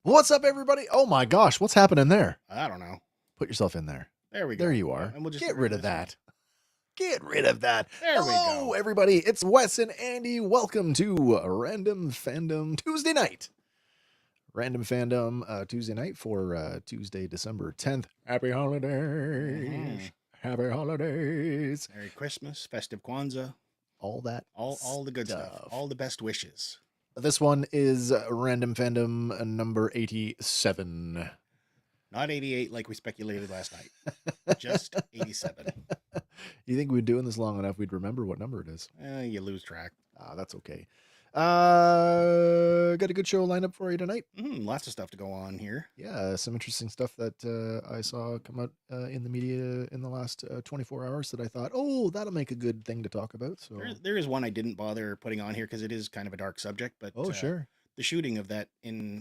What's up, everybody? Oh my gosh, what's happening there? I don't know. Put yourself in there. There we go. There you are. And we'll just Get rid of this one. that. Get rid of that. There we Hello, go. everybody. It's Wes and Andy. Welcome to Random Fandom Tuesday night. Random Fandom Tuesday night for Tuesday, December 10th. Happy holidays. Happy holidays. Merry Christmas, festive Kwanzaa. All that. All the good stuff. All the best wishes. This one is Random Fandom number 87. Not 88 like we speculated last night. Just 87. You think we'd doing this long enough, we'd remember what number it is? You lose track. That's okay. Got a good show lined up for you tonight. Lots of stuff to go on here. Yeah, some interesting stuff that I saw come out in the media in the last 24 hours that I thought, oh, that'll make a good thing to talk about. So there is one I didn't bother putting on here because it is kind of a dark subject. But sure. The shooting of that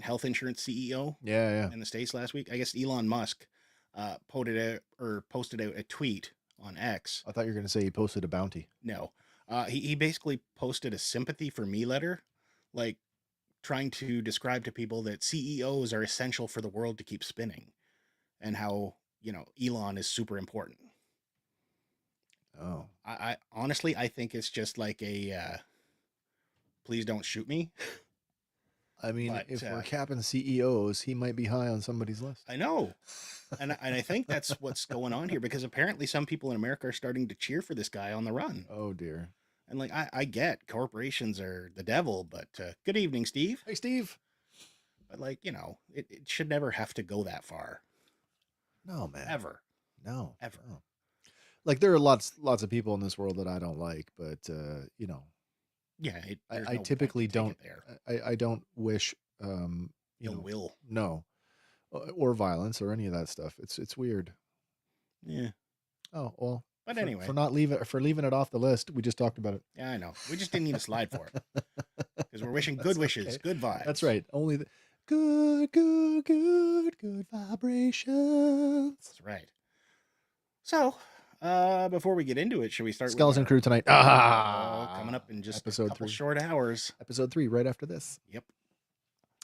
health insurance CEO in the States last week, I guess Elon Musk posted out a tweet on X. I thought you were going to say he posted a bounty. No. He basically posted a sympathy for me letter, like trying to describe to people that CEOs are essential for the world to keep spinning and how, Elon is super important. Oh. I honestly, I think it's just like a please don't shoot me. I mean, but, if we're capping CEOs, he might be high on somebody's list. I know. And I think that's what's going on here, because apparently some people in America are starting to cheer for this guy on the run. Oh, dear. And like, I get corporations are the devil, but good evening, Steve. Hey, Steve. But like, it should never have to go that far. No, man. Ever. No. Ever. No. Like, there are lots of people in this world that I don't like, but, Yeah, I typically don't. I don't wish, will. No, or violence or any of that stuff. It's weird. Yeah. Oh well. But anyway, for leaving it off the list, we just talked about it. Yeah, I know. We just didn't need a slide for it because we're wishing good wishes, okay. Good vibes. That's right. Only the good vibrations. That's right. So. Before we get into it, should we start Skeleton Crew tonight? Coming up in just episode a couple 3. Short hours. Episode 3 right after this. Yep.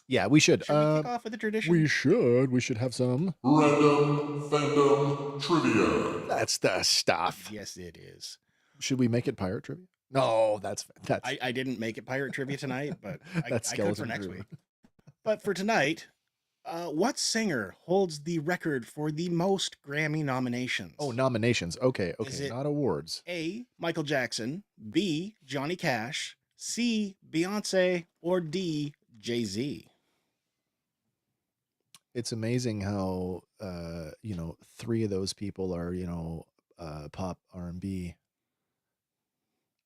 Yeah, we should. Should we kick off with the tradition? We should. We should have some Random Fandom Trivia. That's the stuff. Yes, it is. Should we make it pirate trivia? No, that's. I didn't make it pirate trivia tonight, but I could for next week. But for tonight, what singer holds the record for the most Grammy nominations? Oh, nominations. Okay. Not awards. A, Michael Jackson, B, Johnny Cash, C, Beyonce, or D, Jay-Z? It's amazing how, 3 of those people are, pop R&B.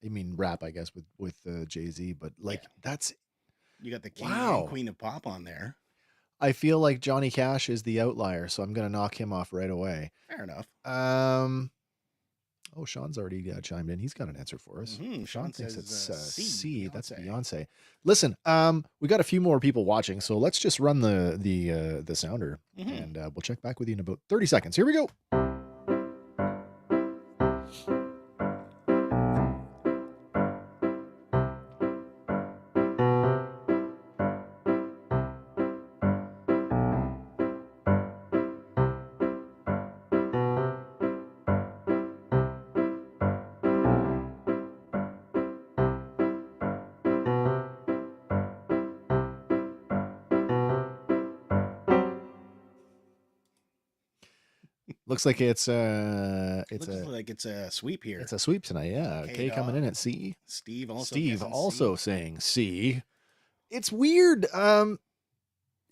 I mean, rap, I guess, with Jay-Z, but that's... You got the king and queen of pop on there. I feel like Johnny Cash is the outlier, so I'm going to knock him off right away. Fair enough. Sean's already chimed in. He's got an answer for us. Sean thinks says, it's C. That's Beyonce. Listen, we got a few more people watching, so let's just run the sounder, and we'll check back with you in about 30 seconds. Here we go. Looks like it's a sweep here. It's a sweep tonight, yeah. K coming in at C. Steve also saying C. It's weird.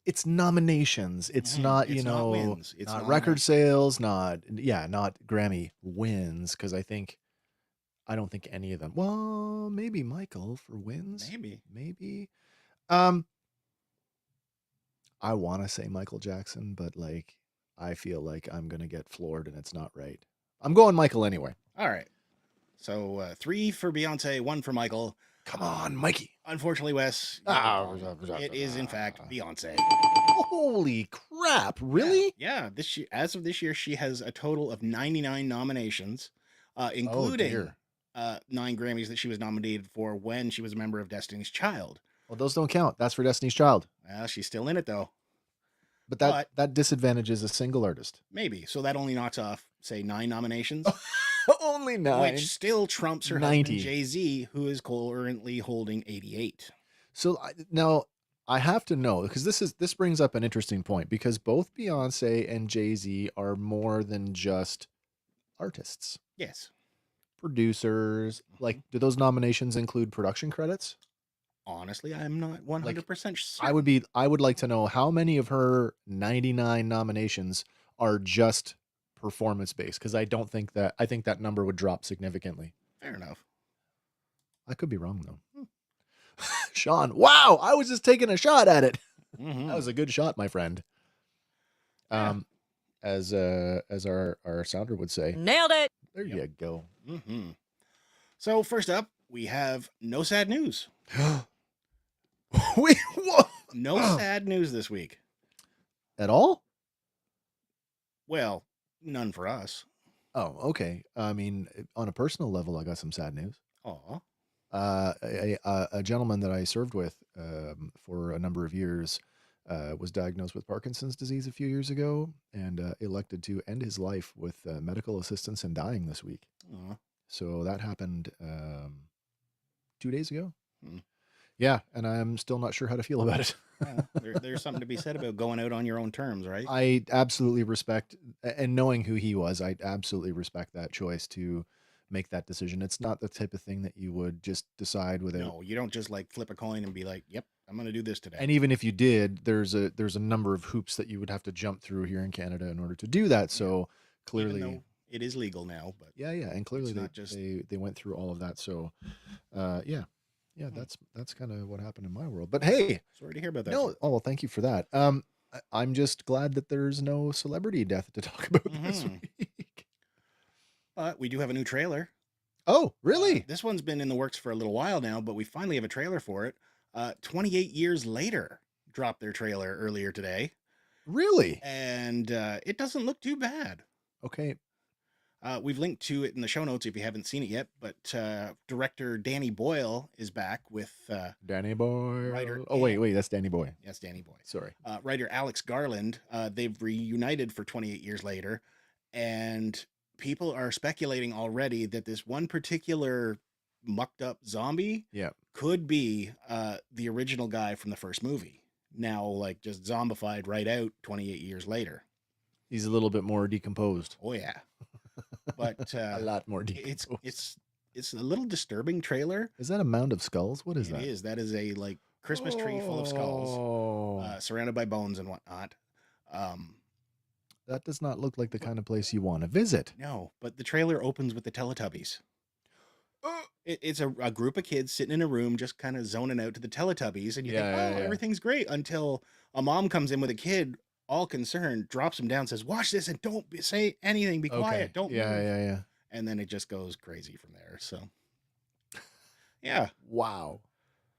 It's nominations. It's not, not wins. It's not record sales, not Grammy wins, because I don't think any of them. Well, maybe Michael for wins. Maybe. I want to say Michael Jackson, but I feel like I'm going to get floored and it's not right. I'm going Michael anyway. All right. So 3 for Beyonce, 1 for Michael. Come on, Mikey. Unfortunately, Wes, it is in fact Beyonce. Holy crap. Really? Yeah. This year, as of this year, she has a total of 99 nominations, including 9 Grammys that she was nominated for when she was a member of Destiny's Child. Well, those don't count. That's for Destiny's Child. Well, she's still in it, though. But that disadvantages a single artist. Maybe. So that only knocks off, say, 9 nominations. Only 9. Which still trumps her 90. husband, Jay-Z, who is currently holding 88. So now I have to know, because this brings up an interesting point, because both Beyonce and Jay-Z are more than just artists. Yes. Producers. Like, do those nominations include production credits? Honestly, I'm not 100% sure. I would like to know how many of her 99 nominations are just performance based, because I think that number would drop significantly. Fair enough. I could be wrong though. Sean, wow, I was just taking a shot at it. Mm-hmm. That was a good shot, my friend. Yeah. As our sounder would say, Nailed it. there you go. Mm-hmm. So first up, we have no sad news. Wait, what? No sad news this week. At all? Well, none for us. Oh, okay. I mean, on a personal level, I got some sad news. Aw. A gentleman that I served with for a number of years was diagnosed with Parkinson's disease a few years ago and elected to end his life with medical assistance and dying this week. Aw. So that happened 2 days ago. Hmm. Yeah, and I'm still not sure how to feel about it. Well, there's something to be said about going out on your own terms, right? I absolutely respect, and knowing who he was, I absolutely respect that choice to make that decision. It's not the type of thing that you would just decide without. No, you don't just like flip a coin and be like, "Yep, I'm going to do this today." And even if you did, there's a number of hoops that you would have to jump through here in Canada in order to do that. So clearly, Even though it is legal now, but yeah, and clearly not just... they went through all of that. So, yeah, that's kind of what happened in my world. But hey, sorry to hear about that. no, oh well, thank you for that. I'm just glad that there's no celebrity death to talk about this week. But we do have a new trailer. Oh, really? This one's been in the works for a little while now, but we finally have a trailer for it. 28 years later, dropped their trailer earlier today. Really? And it doesn't look too bad. Okay. We've linked to it in the show notes if you haven't seen it yet, but director Danny Boyle is back with... Danny Boy. Writer... Oh, wait, that's Danny Boy. Yes, Danny Boy. Sorry. Writer Alex Garland. They've reunited for 28 years later, and people are speculating already that this one particular mucked up zombie could be the original guy from the first movie. Now, like, just zombified right out 28 years later. He's a little bit more decomposed. Oh, yeah. But a lot more decomposed. It's a little disturbing trailer. Is that a mound of skulls? What is that? It is. That is a like Christmas tree full of skulls, surrounded by bones and whatnot. That does not look like the kind of place you want to visit. No, but the trailer opens with the Teletubbies. It's a group of kids sitting in a room just kind of zoning out to the Teletubbies, and you think, everything's great, until a mom comes in with a kid, all concerned, drops him down, says, "Watch this and don't say anything. Be quiet. Don't move." Yeah. And then it just goes crazy from there. So, yeah. Wow.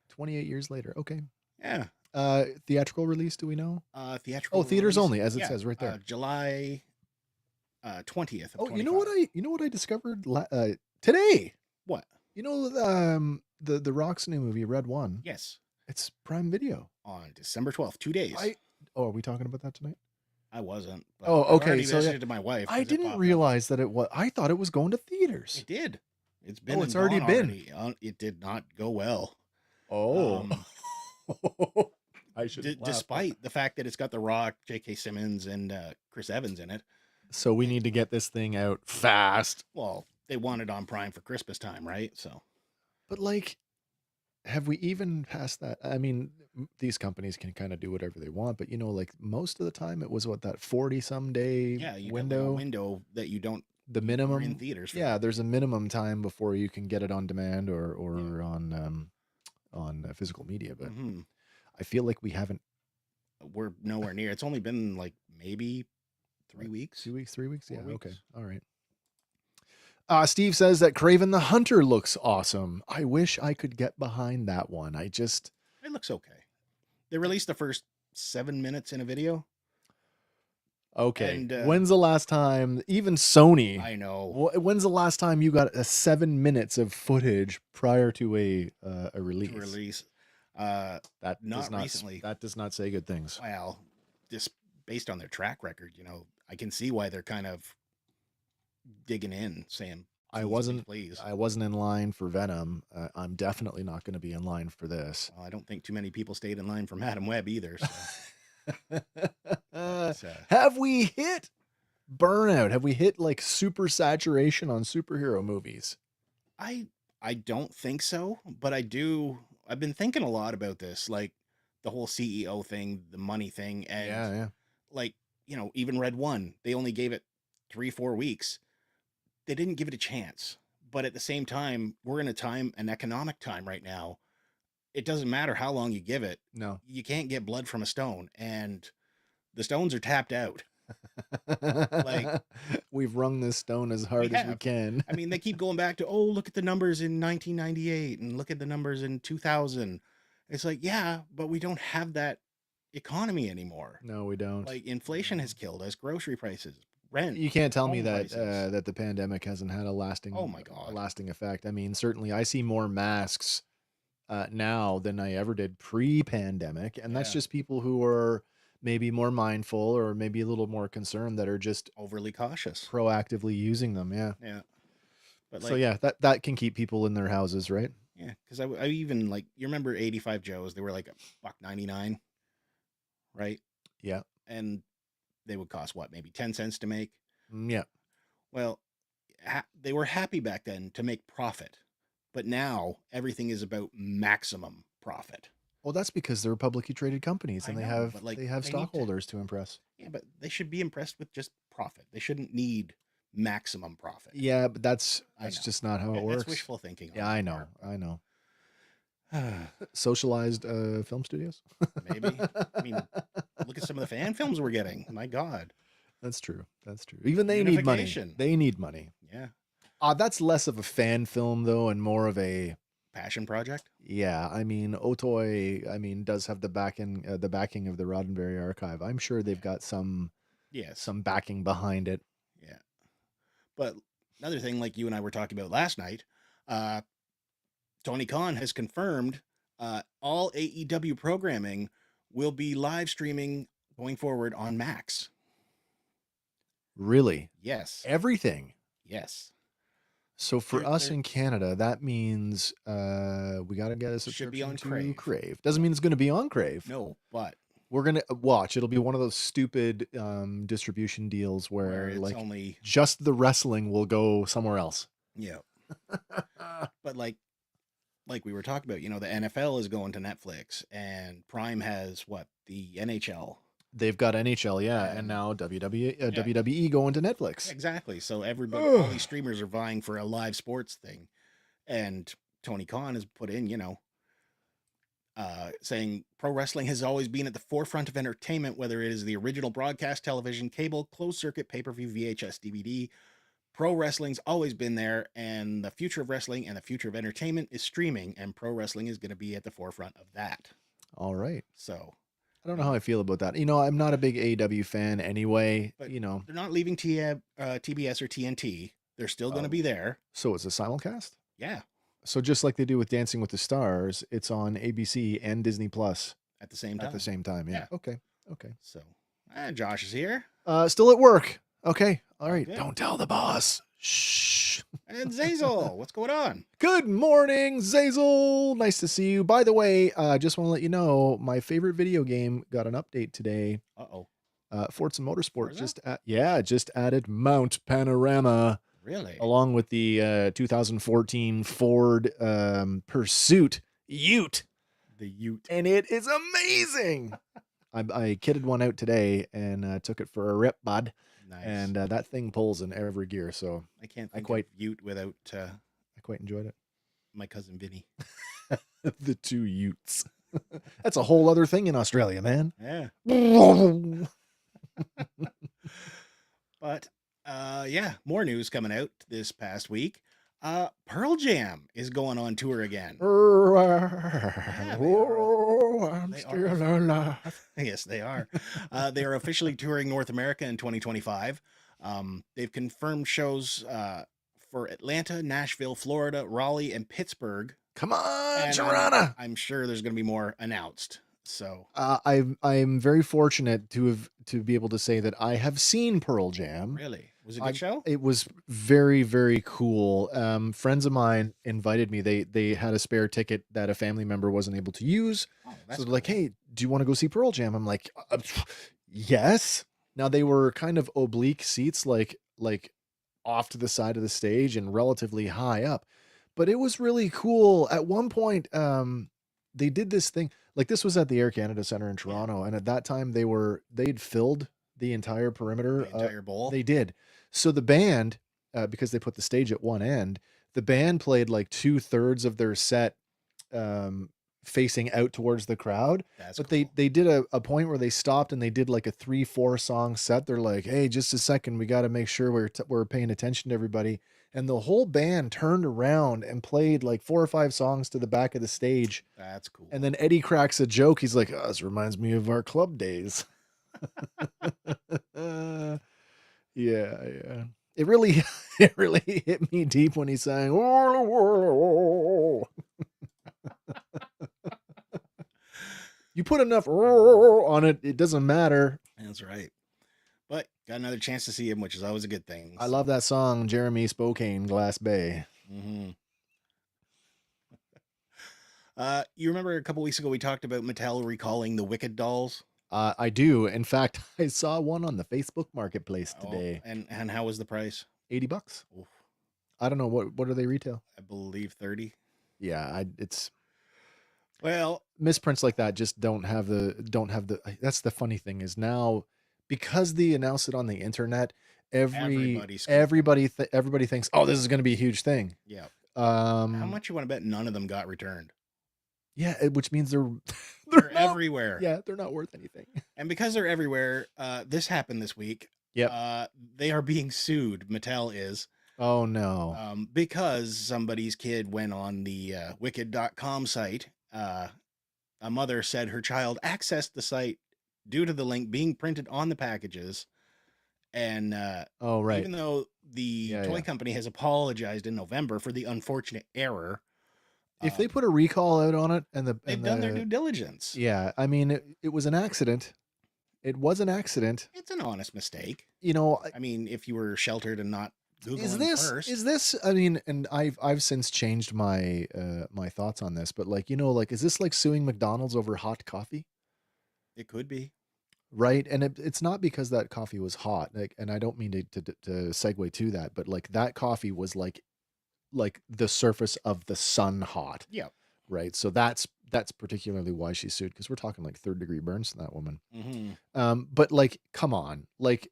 28 years later. Okay. Yeah. Theatrical release, do we know? Theatrical. Oh, theaters release, only, as it says right there. July 20th. Oh, you know what I discovered today? What? You know the Rock's new movie, Red One. Yes. It's Prime Video On December 12th, 2 days. Are we talking about that tonight? I wasn't. Oh, okay. So it to my wife. I didn't realize that it was. I thought it was going to theaters. It did. It's been. It's already been. It did not go well. Oh. I should. Despite the fact that it's got The Rock, J.K. Simmons, and Chris Evans in it. So we need to get this thing out fast. Well, they want it on Prime for Christmas time, right? So. But like, have we even passed that? I mean, these companies can kind of do whatever they want, but like most of the time it was that 40-some day window that you don't. The minimum in theaters. There's a minimum time before you can get it on demand or on physical media. But I feel like we haven't. We're nowhere near. It's only been like maybe 3 weeks. 2 weeks, 3 weeks. 4 Yeah. weeks. Okay. All right. Steve says that Kraven the Hunter looks awesome. I wish I could get behind that one. It looks okay. They released the first 7 minutes in a video. Okay. And, when's the last time, even Sony? I know. When's the last time you got 7 minutes of footage prior to a release? That Not recently. That does not say good things. Well, based on their track record, I can see why they're kind of digging in, saying, I "Please, wasn't please." I wasn't in line for Venom. I'm definitely not going to be in line for this. Well, I don't think too many people stayed in line for Madam Web either. So. But, Have we hit burnout? Have we hit like super saturation on superhero movies? I don't think so, but I've been thinking a lot about this, like the whole CEO thing, the money thing, and Yeah. like, even Red One, they only gave it 3-4 weeks. They didn't give it a chance. But at the same time, we're in an economic time right now. It doesn't matter how long you give it. No. You can't get blood from a stone, and the stones are tapped out. Like, we've wrung this stone as hard as we can. I mean, they keep going back to, look at the numbers in 1998 and look at the numbers in 2000. It's like, yeah, but we don't have that economy anymore. No, we don't. Like, inflation has killed us, grocery prices, rent. You can't tell me home that prices. that the pandemic hasn't had a lasting Oh my God. a lasting effect. I mean, certainly I see more masks now than I ever did pre-pandemic, and that's Yeah. just people who are maybe more mindful or maybe a little more concerned that are just Overly cautious. proactively using them. Yeah. Yeah. But So yeah, that can keep people in their houses, right? yeah, because I even, like, you remember 85 Joes? They were like $1.99, right? Yeah. And they would cost what, maybe 10 cents to make? Yeah. Well, they were happy back then to make profit, but now everything is about maximum profit. Well, that's because they're publicly traded companies and I they know, have but, like, they have they need to- stockholders to impress. Yeah, but they should be impressed with just profit. They shouldn't need maximum profit. Yeah, but that's know. just not how it That's works. wishful thinking. Yeah, I know. I know. know. Socialized film studios? Maybe. I mean, look at some of the fan films we're getting. My God. That's true. That's true. Even they need money. Unification. They need money. Yeah. That's less of a fan film though, and more of a Passion project. yeah. I mean, Otoy, does have the backing of the Roddenberry archive. I'm sure they've got some backing behind it. Yeah. But another thing, like you and I were talking about last night, Tony Khan has confirmed all AEW programming will be live streaming going forward on Max. Really? Yes. Everything. Yes. So for us in Canada, that means we got to get a Should be subscription on to Crave. Crave. Doesn't mean it's going to be on Crave. No, but We're going to watch. It'll be one of those stupid distribution deals where it's like only just the wrestling will go somewhere else. yeah. But like we were talking about, the NFL is going to Netflix, and Prime has the NHL. They've got NHL, yeah, and now WWE going to Netflix. Exactly. So all these streamers are vying for a live sports thing, and Tony Khan has put in, saying pro wrestling has always been at the forefront of entertainment, whether it is the original broadcast television, cable, closed circuit, pay-per-view, VHS, DVD. Pro wrestling's always been there, and the future of wrestling and the future of entertainment is streaming, and pro wrestling is going to be at the forefront of that. All right. So I don't know how I feel about that. I'm not a big AEW fan anyway. But they're not leaving TBS or TNT. They're still going to be there. So it's a simulcast? Yeah. So just like they do with Dancing with the Stars, it's on ABC and Disney Plus At the same time. at the same time. Yeah. Okay. So Josh is here. Still at work. Okay. All right. Okay. Don't tell the boss. Shh. And Zazel, what's going on? Good morning, Zazel. Nice to see you. By the way, just want to let you know my favorite video game got an update today. Uh-oh. Forza Motorsport Forza? just added Mount Panorama Really? along with the 2014 Ford Pursuit Ute. The Ute. And it is amazing. I kitted one out today and took it for a rip, bud. Nice. And that thing pulls in every gear, so I can't think quite- of Ute without I quite enjoyed it. my cousin Vinny. The two Utes. That's a whole other thing in Australia, man. Yeah. Oh, But more news coming out this past week. Pearl Jam is going on tour again. I'm They still are. alive. Yes, they are. They are officially touring North America in 2025. They've confirmed shows for Atlanta, Nashville, Florida, Raleigh, and Pittsburgh. Come on, And Toronto. I'm sure there's going to be more announced. So I'm very fortunate to be able to say that I have seen Pearl Jam. really, was it a good show? It was very, very cool. Friends of mine invited me. They had a spare ticket that a family member wasn't able to use. Oh, So that's they're like, cool. "Hey, do you want to go see Pearl Jam?" I'm like, "Yes." Now they were kind of oblique seats, like off to the side of the stage and relatively high up. But it was really cool. At one point, they did this thing. Like this was at the Air Canada Center in Yeah. Toronto, and at that time they'd filled the entire perimeter. The entire bowl. They did. So the band, because they put the stage at one end, the band played like 2/3 of their set facing out towards the crowd. That's But cool. they did a point where they stopped and they did like a 3-4 song set. They're like, "Hey, just a second, we got to make sure we're paying attention to everybody." And the whole band turned around and played like 4 or 5 songs to the back of the stage. That's cool. And then Eddie cracks a joke. He's like, "Oh, this reminds me of our club days." Yeah. It really it really hit me deep when he sang. You put enough on it, it doesn't matter. That's right. But got another chance to see him, which is always a good thing. I love that song, Jeremy Spokane, Glass Bay. Mm-hmm. You remember a couple weeks ago we talked about Mattel recalling the Wicked dolls? I do. In fact, I saw one on the Facebook Marketplace today. And how was the price? $80. Oof, I don't know what do they retail? I believe 30. Yeah, it's Well, misprints like that just don't have the that's the funny thing is now because they announce it on the internet, everybody everybody thinks, "Oh, this is going to be a huge thing." yeah. How Um much you want to bet none of them got returned? yeah, which means they're They're not- everywhere. Yeah, they're not worth anything. And because they're everywhere, this happened this week. Yep. They are being sued. Mattel is. Oh no. Because somebody's kid went on the wicked.com site. A mother said her child accessed the site due to the link being printed on the packages. And Oh right. even though the toy company has apologized in November for the unfortunate error, If they put a recall out on it they've done their due diligence. Yeah, I mean it was an accident. It was an accident. It's an honest mistake. You know, I mean, if you were sheltered and not Googling first. is this I mean, and I've since changed my my thoughts on this, but like, like is this like suing McDonald's over hot coffee? It could be. Right? And it's not because that coffee was hot. Like, and I don't mean to segue to that, but like that coffee was like the surface of the sun hot. Yeah. Right. So that's particularly why she sued, because we're talking like 3rd-degree burns to that woman. Mm-hmm. But like, come on, like,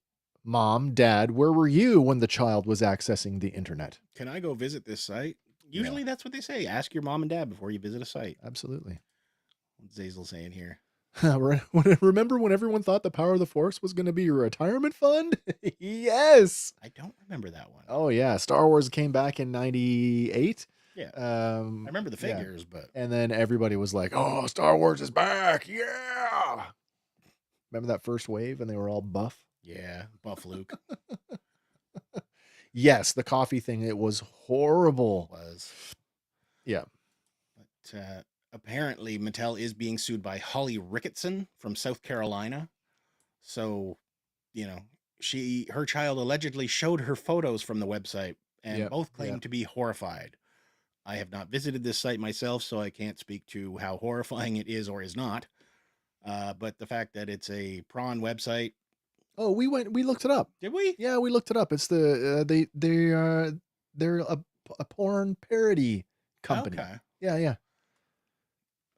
Mom, Dad, where were you when the child was accessing the internet? Can I go visit this site? Usually that's what they say. Ask your mom and dad before you visit a site. Absolutely. What's Zazel saying here? Remember when everyone thought the Power of the Force was going to be your retirement fund? Yes. I don't remember that one. Oh yeah, Star Wars came back in 98. Yeah. I remember the figures, but and then everybody was like, "Oh, Star Wars is back!" Yeah. Remember that first wave, and they were all buff. Yeah, Buff Luke Yes, the coffee thing. It was horrible. was. Yeah. But apparently, Mattel is being sued by Holly Ricketson from South Carolina. So, her child allegedly showed her photos from the website, and both claim to be horrified. I have not visited this site myself, so I can't speak to how horrifying it is or is not. But the fact that it's a prawn website. Oh, we looked it up. Did we? Yeah, we looked it up. It's they're a porn parody company. Okay. Yeah.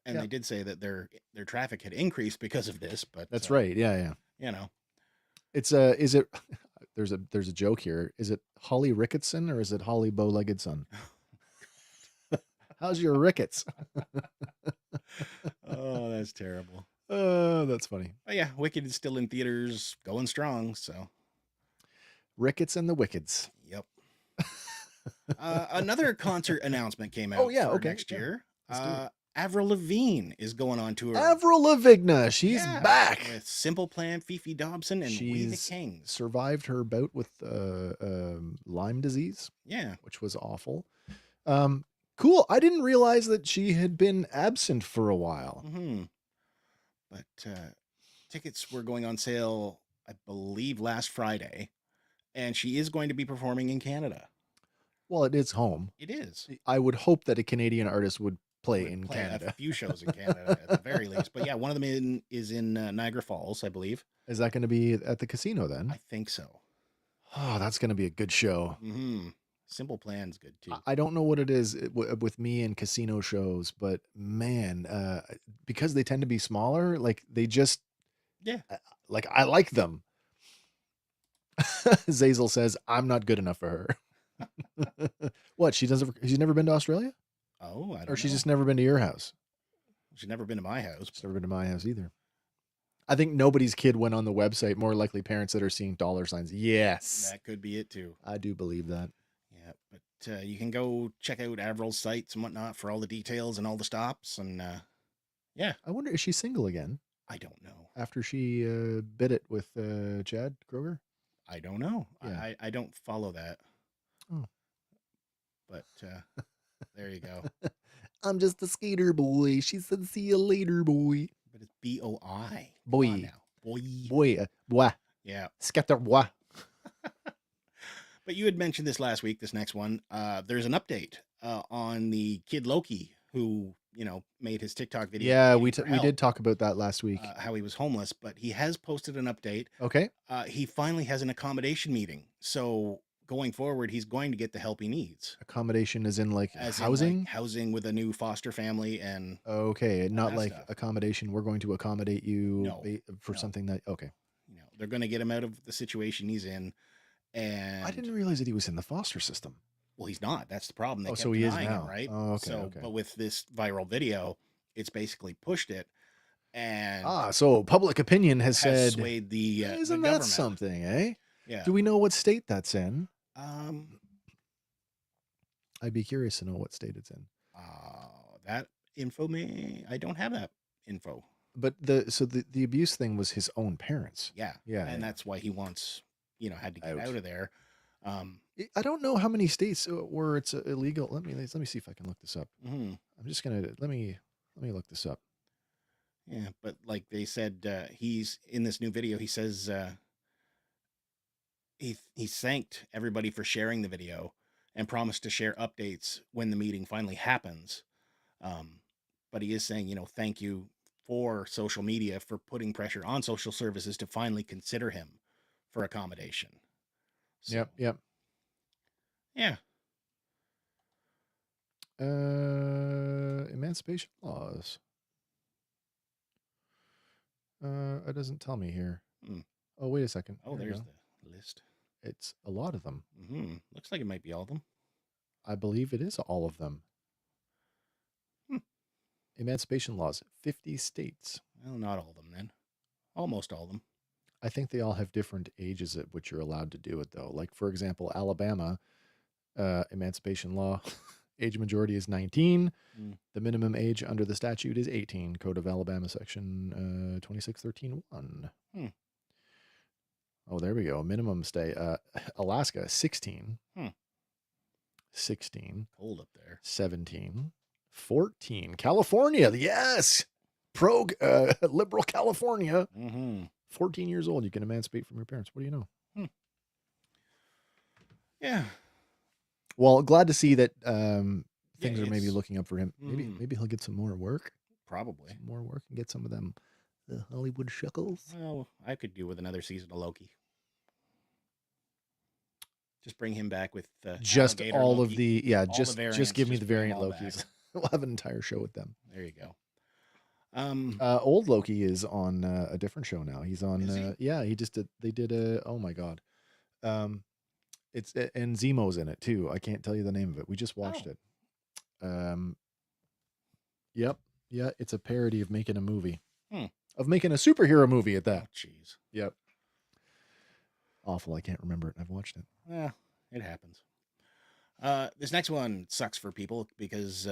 And they did say that their traffic had increased because of this, but That's right. Yeah. It's is it there's a joke here. Is it Holly Ricketson or is it Holly Bow-Legged Son? How's your rickets? Oh, that's terrible. That's funny. But yeah, Wicked is still in theaters, going strong. So Rickets and the Wickeds. Yep. Another concert announcement came out. For next year. Avril Lavigne is going on tour. Avril Lavigne, she's back with Simple Plan, Fifi Dobson, and We the Kings. Survived her bout with Lyme disease. Yeah, which was awful. Cool. I didn't realize that she had been absent for a while. Mm-hmm. But tickets were going on sale, I believe, last Friday, and she is going to be performing in Canada. Well, it is home. It is. I would hope that a Canadian artist would play Would in play a Canada. few shows in Canada at the very least. But yeah, one of them is in Niagara Falls, I believe. Is that going to be at the casino then? I think so. Oh, that's going to be a good show. Mm-hmm. Simple Plan's good too. I don't know what it is with me and casino shows, but man, because they tend to be smaller, like they just, Yeah. like I like them. Zazel says, I'm not good enough for her. What? She's never been to Australia? Oh, I don't Or she's know. just never been to your house? She's never been to my house. She's never been to my house either. I think nobody's kid went on the website, more likely parents that are seeing dollar signs. Yes. That could be it too. I do believe that. Yeah, but you can go check out Avril's sites and whatnot for all the details and all the stops. And yeah. I wonder, is she single again I don't know. after she bit it with Chad Kroger? I don't know. Yeah. I don't follow that. Oh. But there you go. I'm just a skater boy. She said, see you later, boy. But it's B-O-I. Boy. Come on now. Boy. Boy. Boy. Yeah. Skater boy. But you had mentioned this last week, this next one. There's an update on the kid Loki who, made his TikTok video. Yeah, begging we for we help, did talk about that last week. how he was homeless, but he has posted an update. Okay. He finally has an accommodation meeting. So going forward, he's going to get the help he needs. Accommodation is in like As in, housing? like, housing with a new foster family and Okay, not that like stuff. accommodation. We're going to accommodate you No, for no. something that, okay. They're going to get him out of the situation he's in. And I didn't realize that he was in the foster system. well, he's not. That's the problem. They Oh, kept so he is denying him, now. right? Oh, okay, So, okay. but with this viral video, it's basically pushed it and So public opinion has has said, swayed the isn't government. that something, eh? Yeah. Do we know what state that's in? Um. I'd be curious to know what state it's in. That info I don't have that info. But the abuse thing was his own parents. Yeah. Yeah. And that's why he wants, had to get Out. out of there. I don't know how many states where it's illegal. Let me see if I can look this up. mhm. I'm just gonna let me look this up. Yeah, but like they said, he's in this new video. He says he thanked everybody for sharing the video and promised to share updates when the meeting finally happens. But he is saying, thank you for social media for putting pressure on social services to finally consider him for accommodation. So, Yep. Yeah. Emancipation laws. It doesn't tell me here. Hmm. Oh, wait a second. Oh, There we there's go. the list. It's a lot of them. Looks like it might be all of them. I believe it is all of them. Emancipation laws, 50 states. Well, not all of them then. Almost all of them. I think they all have different ages at which you're allowed to do it, though. Like, for example, Alabama, emancipation law, age majority is 19. The minimum age under the statute is 18. Code of Alabama, section 2613(1). Oh, there we go. Minimum stay. Alaska, 16. 16. Cold up there. 17. 14. California, yes. Liberal California. 14 years old, you can emancipate from your parents. What do you know? Yeah. Well, glad to see that things Yeah, are maybe it's- looking up for him. Maybe he'll get some more work. Probably. Some more work and get some of them the Hollywood shekels. Well, I could do with another season of Loki. Just bring him back with Just alligator all Loki. of the All the just variants, give me just the bring 'em variant all Lokis. back. We'll have an entire show with them. There you go. Old Loki is on a different show now. He's on Is he? yeah, they did a oh my god. It's and Zemo's in it too. I can't tell you the name of it. We just watched Oh. it. Yep. Yeah, it's a parody of making a movie. Hmm. Of making a superhero movie at Oh, that. jeez. Yep. Awful. I can't remember it. I've watched it. Yeah, it happens. This next one sucks for people because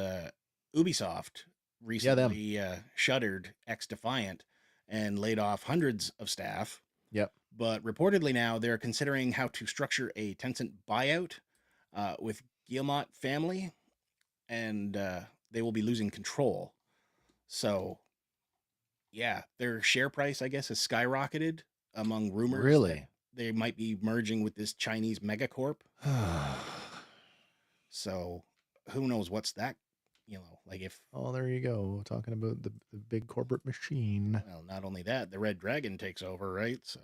Ubisoft recently shuttered X Defiant and laid off hundreds of staff. Yep. But reportedly now they're considering how to structure a Tencent buyout with Guillemot family, and they will be losing control. So, Yeah, their share price, I guess, has skyrocketed among rumors that Really? they might be merging with this Chinese megacorp. So who knows what's that, like if, Oh, there you go. Talking about the big corporate machine. well, not only that, the Red Dragon takes over, right? So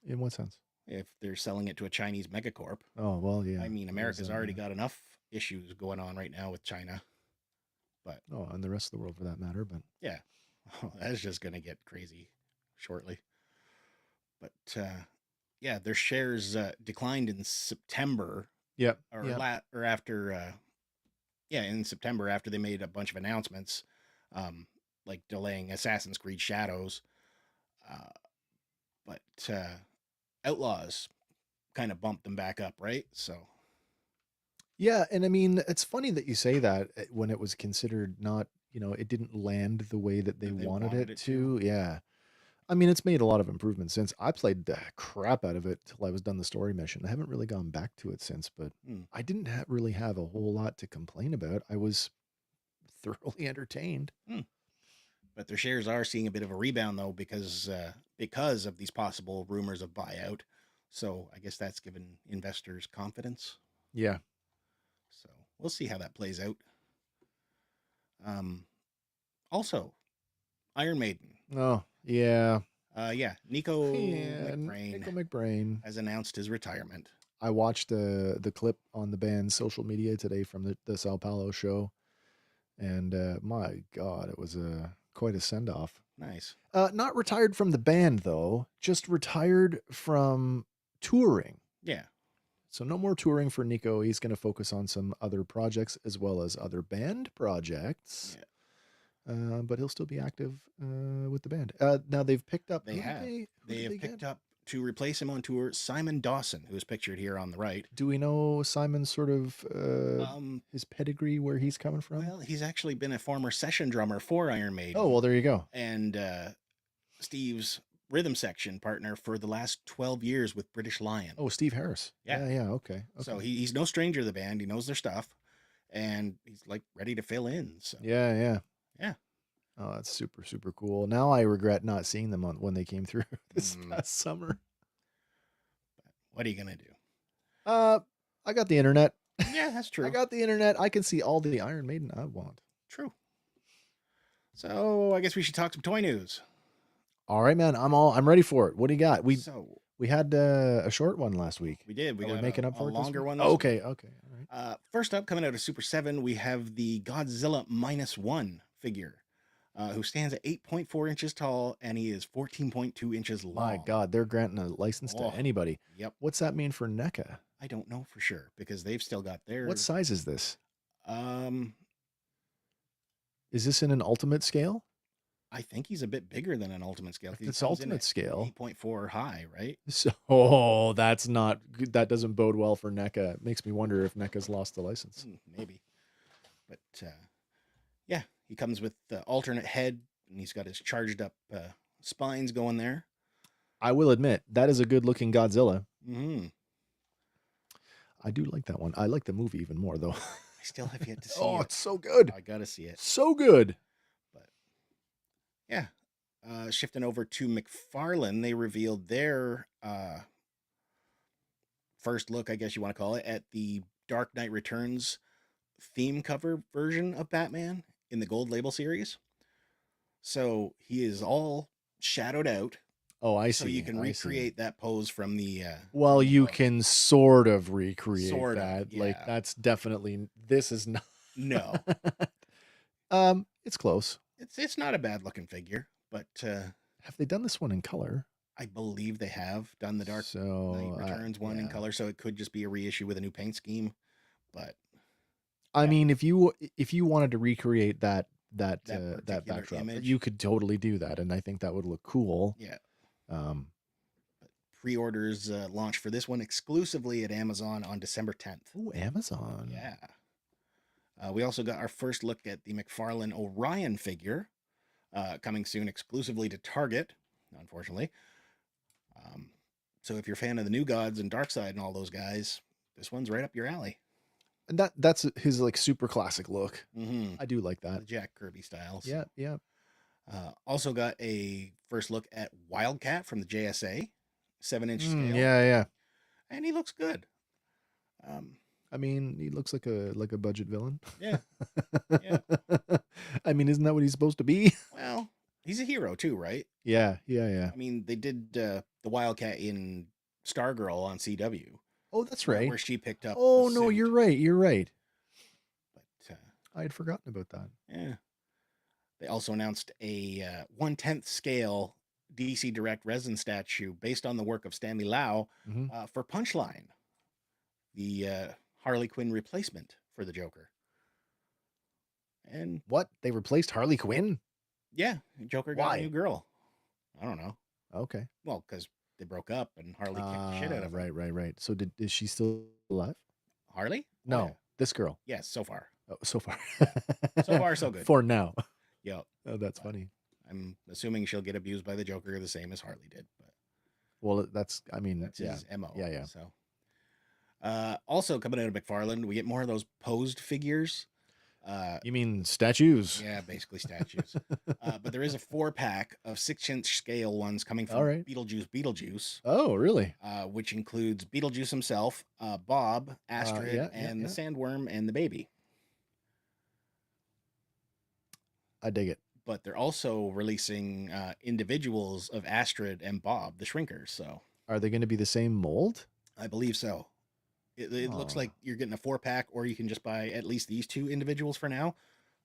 In what sense? if they're selling it to a Chinese megacorp, Oh, well, yeah. I mean, There is America's that, already yeah. got enough issues going on right now with China. But Oh, and the rest of the world for that matter. But yeah, that's just going to get crazy shortly. But yeah, their shares declined in September yep. or Yep. or after in September after they made a bunch of announcements, like delaying Assassin's Creed Shadows. But Outlaws kind of bumped them back up, right? So Yeah, and I mean, it's funny that you say that when it was considered not, it didn't land the way that they That they wanted wanted it it to. to. Yeah. I mean, it's made a lot of improvements since. I played the crap out of it till I was done the story mission. I haven't really gone back to it since, but Hmm. I didn't really have a whole lot to complain about. I was thoroughly entertained. But their shares are seeing a bit of a rebound though because of these possible rumors of buyout. So I guess that's given investors confidence. Yeah. So we'll see how that plays out. Also, Iron Maiden. Oh, yeah. Yeah, Nico Yeah, McBrain Nickel McBrain. has announced his retirement. I watched the clip on the band's social media today from the Sao Paulo show, and my God, it was quite a send off. Nice. Not retired from the band though, just retired from touring. Yeah. So no more touring for Nico. He's going to focus on some other projects as well as other band projects. Yeah. But he'll still be active with the band. Now they've picked up. They have. Who They did have picked get? up to replace him on tour Simon Dawson, who is pictured here on the right. Do we know Simon's sort of his pedigree, where he's coming from? Well, he's actually been a former session drummer for Iron Maiden. Oh, well, there you go. And Steve's rhythm section partner for the last 12 years with British Lion. Oh, Steve Harris. Yeah. Yeah. Okay. So he's no stranger to the band. He knows their stuff, and he's like ready to fill in. So Yeah. Yeah. Oh, that's super, super cool. Now I regret not seeing them when they came through this past summer. But what are you gonna do? I got the internet. Yeah, that's true. I got the internet. I can see all the Iron Maiden I want. True. So I guess we should talk some toy news. All right, man. I'm ready for it. What do you got? We had a short one last week. We did. We got making up for a it this longer week? one. Oh, okay. All right. First up, coming out of Super 7, we have the Godzilla -1 figure, who stands at 8.4 inches tall, and he is 14.2 inches long. My God, they're granting a license to anybody. Yep. What's that mean for NECA? I don't know for sure because they've still got their. What size is this? Um, Is this in an ultimate scale? I think he's a bit bigger than an ultimate scale. If it's ultimate scale, 8.4 high, right? So, that's not good. That doesn't bode well for NECA. It makes me wonder if NECA's lost the license. Maybe. But yeah, he comes with the alternate head, and he's got his charged up spines going there. I will admit, that is a good looking Godzilla. Mm-hmm. I do like that one. I like the movie even more, though. I still have yet to see it. Oh, it's so good. I gotta see it. So good. But yeah, shifting over to McFarlane, they revealed their first look, I guess you want to call it, at the Dark Knight Returns theme cover version of Batman in the Gold Label series. So he is all shadowed out. Oh, I see. So you can recreate that pose from the. Well, you can sort of recreate that. Yeah. Like that's definitely. This is not. No. It's close. It's not a bad looking figure, but have they done this one in color? I believe they have done the Dark Knight Returns one in color, so it could just be a reissue with a new paint scheme. But I mean, if you wanted to recreate that backdrop, image, you could totally do that, and I think that would look cool. Yeah. But pre-orders launch for this one exclusively at Amazon on December 10th. Oh, Amazon. Yeah. We also got our first look at the McFarlane Orion figure, coming soon exclusively to Target, unfortunately. So if you're a fan of the New Gods and Darkseid and all those guys, this one's right up your alley. And that's his like super classic look. Mm-hmm. I do like that. The Jack Kirby styles. Yeah. Also got a first look at Wildcat from the JSA, 7-inch scale. Yeah, yeah. And he looks good. I mean, he looks like a budget villain. Yeah. Yeah. I mean, isn't that what he's supposed to be? Well, he's a hero too, right? Yeah. I mean, they did the Wildcat in Stargirl on CW. Oh, that's right. Where she picked up. Oh no, you're right. You're right. But I had forgotten about that. Yeah. They also announced a 1/10 scale DC Direct resin statue based on the work of Stanley Lau for Punchline, the Harley Quinn replacement for the Joker. And what? They replaced Harley Quinn? Yeah, Joker got a new girl. I don't know. Okay. Well, because they broke up and Harley kicked the shit out of her. Right. So is she still alive? Harley? No, Oh, yeah. This girl. Yes, so far. Oh, so far. So far, so good. For now. Yep. Oh, that's funny. I'm assuming she'll get abused by the Joker the same as Harley did. But well, that's his MO. Yeah. So, also coming out of McFarlane, we get more of those posed figures. You mean statues? Yeah, basically statues. But there is a 4-pack of 6-inch scale ones coming from Beetlejuice. Oh, really? Which includes Beetlejuice himself, Bob, Astrid, and the Sandworm and the baby. I dig it. But they're also releasing individuals of Astrid and Bob, the Shrinkers. So, are they going to be the same mold? I believe so. It looks like you're getting a 4-pack, or you can just buy at least these 2 individuals for now.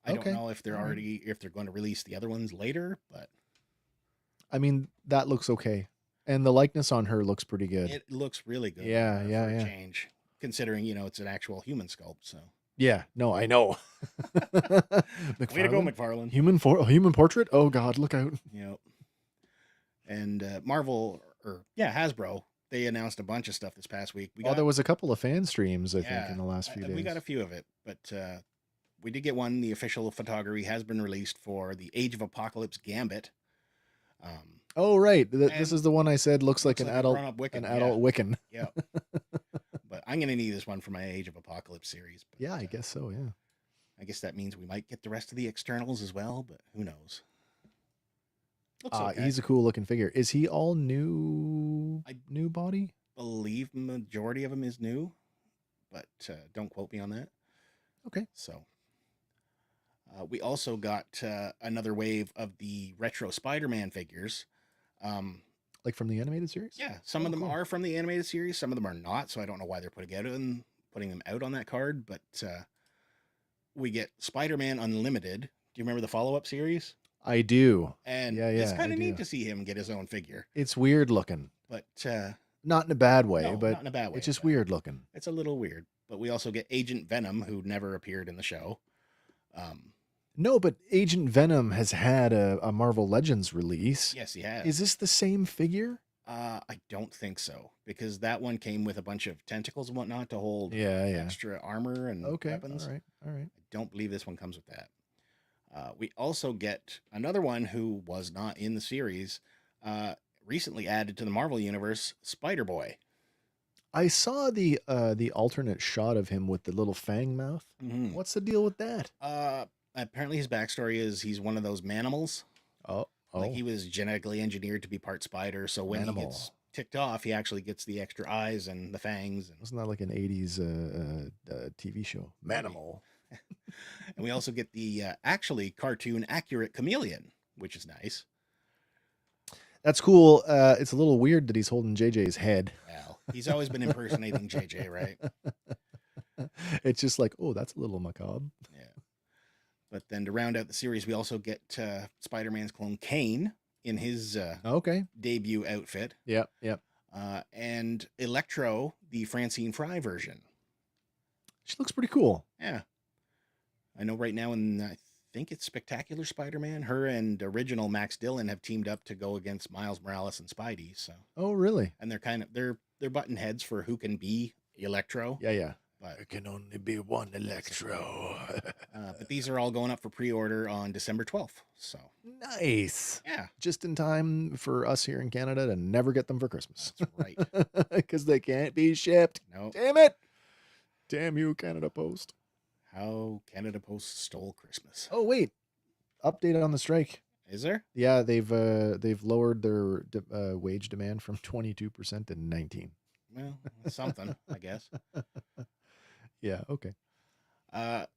I don't know if they're if they're going to release the other ones later, but I mean, that looks okay, and the likeness on her looks pretty good. It looks really good. Yeah. Change, considering it's an actual human sculpt. So. Yeah, no, I know. Way to go, McFarlane. Human portrait? Oh God, look out. Yep. And Hasbro, they announced a bunch of stuff this past week. There was a couple of fan streams, I think, in the last few days. We got a few of it, but we did get one. The official photography has been released for the Age of Apocalypse Gambit. Oh, right. This is the one I said looks like an adult Wiccan. Yeah. But I'm going to need this one for my Age of Apocalypse series. But, I guess so, yeah. I guess that means we might get the rest of the externals as well, but who knows? Looks okay. He's a cool looking figure. Is he all new body? I believe majority of him is new, but don't quote me on that. Okay. So we also got another wave of the retro Spider-Man figures. Like from the animated series? Yeah, some of them are from the animated series. Some of them are not, so I don't know why they're putting them out on that card. But we get Spider-Man Unlimited. Do you remember the follow-up series? I do. And it's kind of neat to see him get his own figure. It's weird looking. But not in a bad way, no, but not in a bad way. It's just weird looking. It's a little weird. But we also get Agent Venom, who never appeared in the show. No, but Agent Venom has had a Marvel Legends release. Yes, he has. Is this the same figure? I don't think so, because that one came with a bunch of tentacles and whatnot to hold extra armor and weapons. All right. I don't believe this one comes with that. We also get another one who was not in the series, recently added to the Marvel Universe, Spider-Boy. I saw the alternate shot of him with the little fang mouth. Mm-hmm. What's the deal with that? Apparently his backstory is he's one of those manimals. Oh. Like he was genetically engineered to be part spider, so when he gets ticked off, he actually gets the extra eyes and the fangs. Wasn't that like an 80s TV show? Manimal. And we also get the actually cartoon accurate chameleon, which is nice. That's cool. It's a little weird that he's holding JJ's head. Well, he's always been impersonating JJ, right? It's just like, oh, that's a little macabre. Yeah. But then to round out the series, we also get Spider-Man's clone Kane in his debut outfit. Yep. And Electro, the Francine Fry version. She looks pretty cool. Yeah. I know right now, I think it's Spectacular Spider-Man, her and original Max Dillon have teamed up to go against Miles Morales and Spidey. So. Oh, really? And they're button heads for who can be Electro. Yeah. But there can only be one Electro. But these are all going up for pre-order on December 12th. So nice. Yeah. Just in time for us here in Canada to never get them for Christmas. That's right. Because they can't be shipped. No. Damn it. Damn you, Canada Post. How Canada Post stole Christmas. Oh, wait. Update on the strike. Is there? Yeah, they've lowered their wage demand from 22% to 19. Well, something, I guess. Yeah, okay.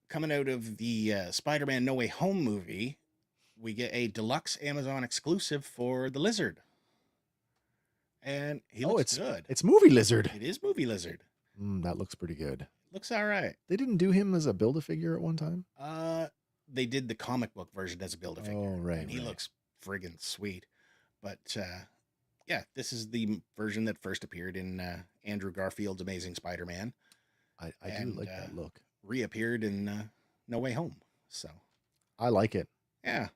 Coming out of the Spider-Man No Way Home movie, we get a deluxe Amazon exclusive for the Lizard. And he looks good. It's Movie Lizard. It is Movie Lizard. That looks pretty good. Looks all right. They didn't do him as a Build-A-Figure at one time? They did the comic book version as a Build-A-Figure. Oh, right. And he right. looks friggin' sweet. But yeah, this is the version that first appeared in Andrew Garfield's Amazing Spider-Man. I do like that look. Reappeared in No Way Home. So I like it. yeah.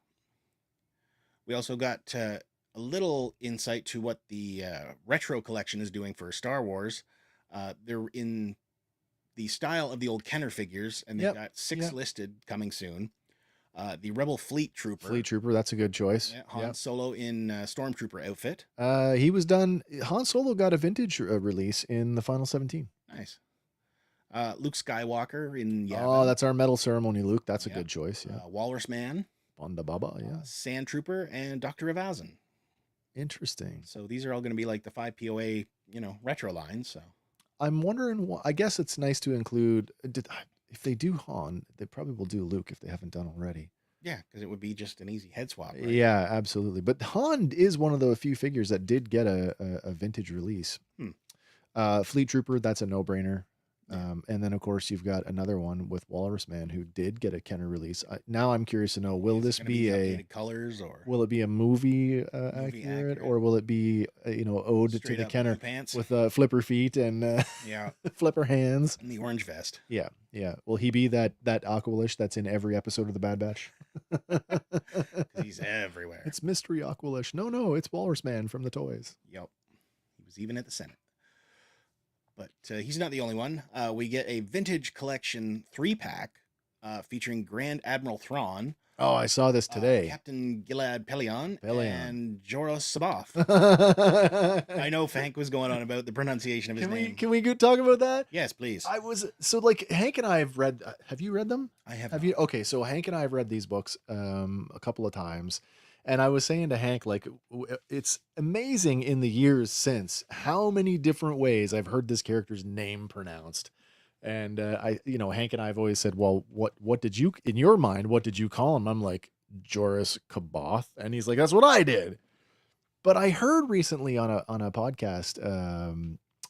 We also got a little insight to what the retro collection is doing for Star Wars. They're in the style of the old Kenner figures, and they've got 6 listed coming soon. The Rebel Fleet Trooper. Fleet Trooper, that's a good choice. Yeah, Han Solo in Stormtrooper outfit. He was done. Han Solo got a vintage release in the Final 17. Nice. Luke Skywalker in Yavin. Oh, that's our medal ceremony, Luke. That's a good choice. Yeah. Walrus Man. Bonda Baba, yeah. Sand Trooper and Dr. Evazan. Interesting. So these are all going to be like the 5 POA, retro lines. So I'm wondering, I guess it's nice to include, if they do Han, they probably will do Luke if they haven't done already. Yeah, because it would be just an easy head swap. Right? Yeah, absolutely. But Han is one of the few figures that did get a vintage release. Fleet Trooper, that's a no-brainer. Yeah. And then, of course, you've got another one with Walrus Man who did get a Kenner release. Now I'm curious to know, will this be updated colors, or will it be a movie accurate, or will it be ode straight to the Kenner pants with flipper feet and flipper hands and the orange vest? Yeah. Will he be that Aqualish that's in every episode of the Bad Batch? He's everywhere. It's Mystery Aqualish. No, it's Walrus Man from the toys. Yep, he was even at the Senate. But he's not the only one. We get a vintage collection 3-pack featuring Grand Admiral Thrawn. Oh, I saw this today. Captain Gilad Pellaeon and Joros Sabath. I know Fank was going on about the pronunciation of his name. Can we talk about that? Yes, please. Hank and I have read. Have you read them? I have. Have you? Okay, so Hank and I have read these books a couple of times. And I was saying to Hank, it's amazing in the years since how many different ways I've heard this character's name pronounced. And Hank and I have always said, well, what did you, in your mind, what did you call him? I'm like, Joris Kaboth. And he's like, that's what I did. But I heard recently on a podcast,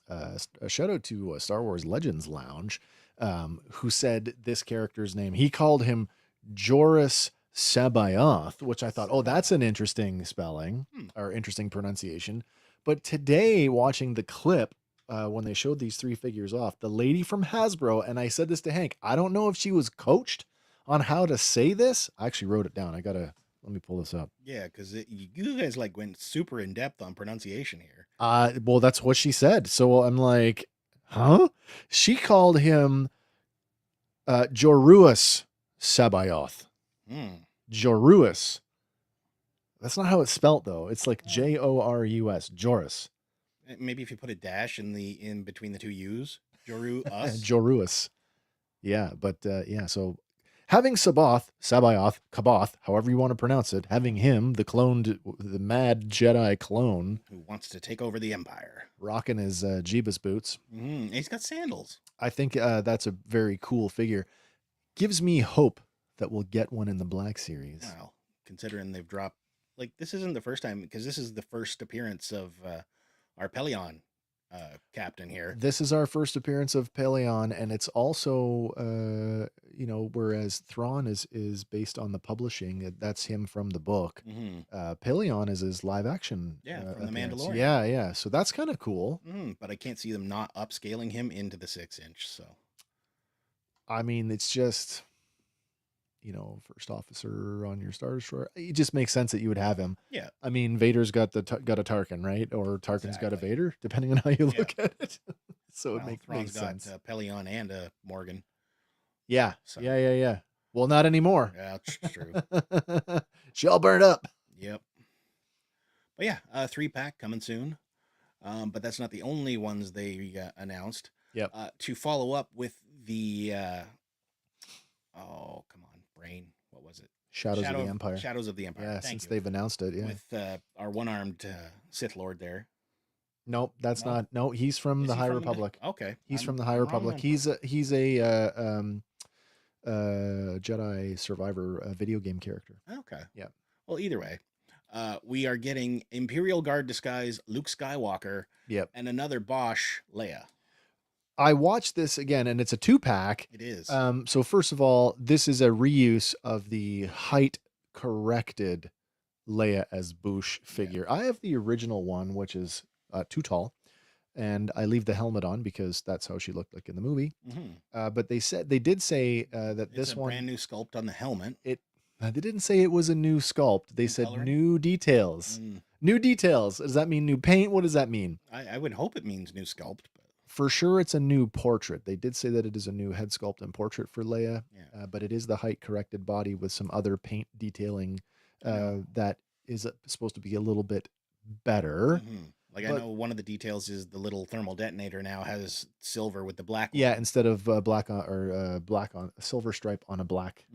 a shout out to Star Wars Legends Lounge, who said this character's name. He called him Joris Sabaoth, which I thought, oh, that's an interesting spelling or interesting pronunciation. But today, watching the clip, when they showed these 3 figures off, the lady from Hasbro, and I said this to Hank, I don't know if she was coached on how to say this. I actually wrote it down. Let me pull this up. Yeah, because you guys went super in depth on pronunciation here. Well, that's what she said. So I'm like, huh? She called him Joruus Sabaoth. Joruus. That's not how it's spelt though. It's like Jorus. Joris. Maybe if you put a dash in between the 2 U's. Joruus. Joruus. Yeah, but so having Sabaoth, Kaboth, however you want to pronounce it, having him, the mad Jedi clone who wants to take over the Empire, rocking his Jeebus boots. And he's got sandals. I think that's a very cool figure. Gives me hope that we'll get one in the Black Series. Well, considering they've dropped, this isn't the first time, because this is the first appearance of our Pellaeon captain here. This is our first appearance of Pellaeon, and it's also, whereas Thrawn is based on the publishing, that's him from the book. Pellaeon is his live action. From The Mandalorian. Yeah. So that's kind of cool. But I can't see them not upscaling him into the 6-inch. So, I mean, it's just, first officer on your Star Destroyer. It just makes sense that you would have him. Yeah. I mean, Vader's got a Tarkin, right? Or Tarkin's got a Vader, depending on how you look at it. So it makes sense. Got Pellaeon and Morgan. Yeah. So. Yeah. Well, not anymore. Yeah, that's true. She all burned up. Yep. But yeah, 3-pack coming soon. But that's not the only ones they announced. Yep. To follow up with the oh, come on, brain. What was it? Shadows of the Empire. Shadows of the Empire. Yeah, Thank since you. they've announced it. Yeah. With our one-armed Sith Lord there. Nope, that's No? not. No, he's from Is the he High from Republic. Okay. He's I'm from the High wrong Republic. then. He's a Jedi Survivor video game character. Okay. Yeah. Well, either way, we are getting Imperial Guard disguise Luke Skywalker Yep. and another Bosch Leia. I watched this again, and it's a 2-pack. It is. So first of all, this is a reuse of the height corrected Leia as Bouche figure. I have the original one, which is too tall, and I leave the helmet on because that's how she looked like in the movie. But they did say that It's this a one brand new sculpt on the helmet. they didn't say it was a new sculpt. They said coloring? new details. New details. Does that mean new paint? What does that mean? I would hope it means new sculpt. But For sure, it's a new portrait. They did say that it is a new head sculpt and portrait for Leia, yeah. but it is the height corrected body with some other paint detailing that is supposed to be a little bit better. Like, I know one of the details is the little thermal detonator now has silver with the black one. Yeah, instead of black on black on a silver stripe on a black.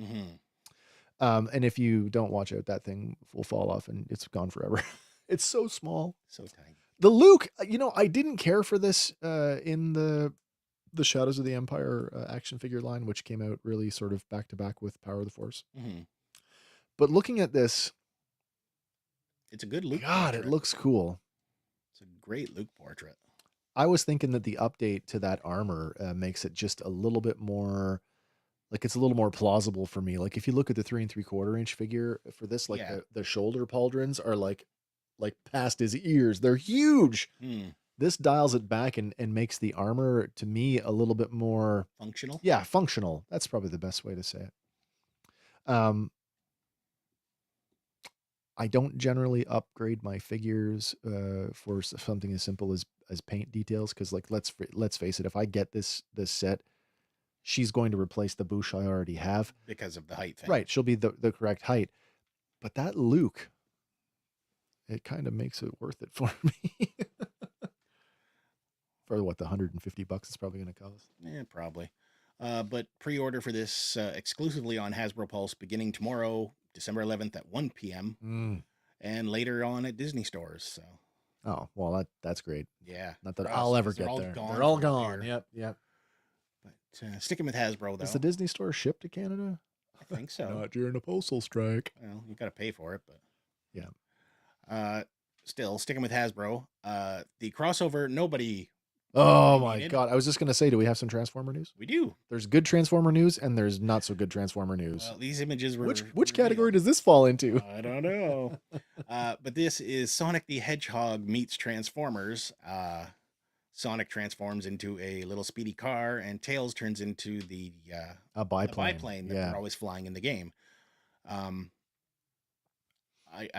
And if you don't watch out, that thing will fall off and it's gone forever. It's so small, so tiny. The Luke, I didn't care for this in the Shadows of the Empire action figure line, which came out really sort of back to back with Power of the Force. But looking at this, it's a good Luke. God, portrait. it looks cool. It's a great Luke portrait. I was thinking that the update to that armor makes it just a little bit more, like it's a little more plausible for me. Like if you look at the 3 3/4 inch figure for this, like the shoulder pauldrons are like past his ears. They're huge. This dials it back and makes the armor to me a little bit more functional. Yeah, functional. That's probably the best way to say it. I don't generally upgrade my figures for something as simple as paint details because, like, let's face it, if I get this set, she's going to replace the Bouche I already have because of the height thing. Right, she'll be the correct height. But that Luke, it kind of makes it worth it for me. For what, the $150 it's probably going to cost? Yeah, probably. But pre-order for this exclusively on Hasbro Pulse beginning tomorrow, December 11th at 1 p.m. And later on at Disney stores. So. Oh, well, that's great. Yeah. Not that I'll ever get there. They're all gone. Yep. But sticking with Hasbro, though. Does the Disney store ship to Canada? I think so. Not during a postal strike. Well, you got to pay for it, but. Yeah. Still, sticking with Hasbro, the crossover nobody... Oh my God. I was just going to say, do we have some Transformer news? We do. There's good Transformer news and there's not so good Transformer news. Well, these images were... Which category does this fall into? I don't know. But this is Sonic the Hedgehog meets Transformers. Sonic transforms into a little speedy car and Tails turns into the biplane that they're always flying in the game. I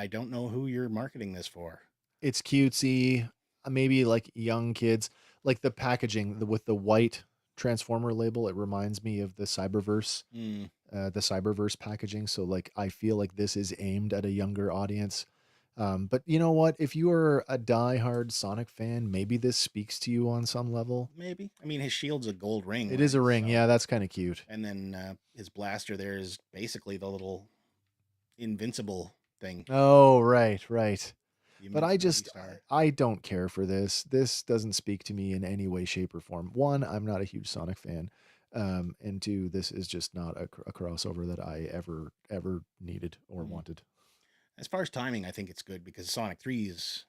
don't know who you're marketing this for. It's cutesy. Maybe like young kids. Like the packaging with the white Transformer label, it reminds me of the Cyberverse, the Cyberverse packaging. So like, I feel like this is aimed at a younger audience. But you know what? If you are a diehard Sonic fan, maybe this speaks to you on some level. Maybe. I mean, his shield's a gold ring. It is a ring. So. Yeah, that's kind of cute. And then his blaster there is basically the little invincible thing. Oh, right. But I don't care for this. This doesn't speak to me in any way, shape, or form. One, I'm not a huge Sonic fan. And two, this is just not a crossover that I ever needed or wanted. As far as timing, I think it's good because Sonic 3 is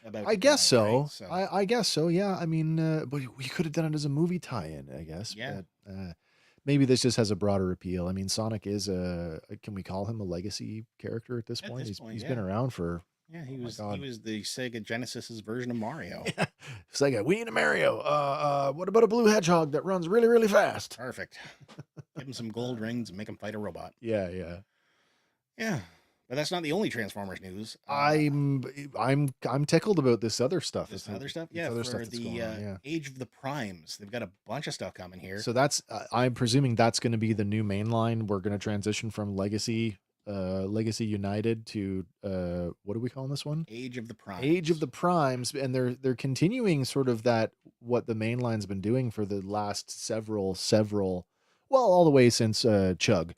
about... I guess so. Right? So. I guess so, yeah. I mean, but we could have done it as a movie tie-in, I guess. Yeah. But, maybe this just has a broader appeal. I mean, Sonic is can we call him a legacy character at this point? He's been around for... Yeah, he was the Sega Genesis's version of Mario. Yeah. Sega, we need a Mario. What about a blue hedgehog that runs really, really fast? Perfect. Give him some gold rings and make him fight a robot. Yeah. But that's not the only Transformers news. I'm tickled about this other stuff. This other stuff? Yeah, for the Age of the Primes. They've got a bunch of stuff coming here. So that's, I'm presuming that's going to be the new main line. We're going to transition from Legacy United to what do we call this one? Age of the Primes. Age of the Primes, and they're continuing sort of that what the main line's been doing for the last several well, all the way since Chug.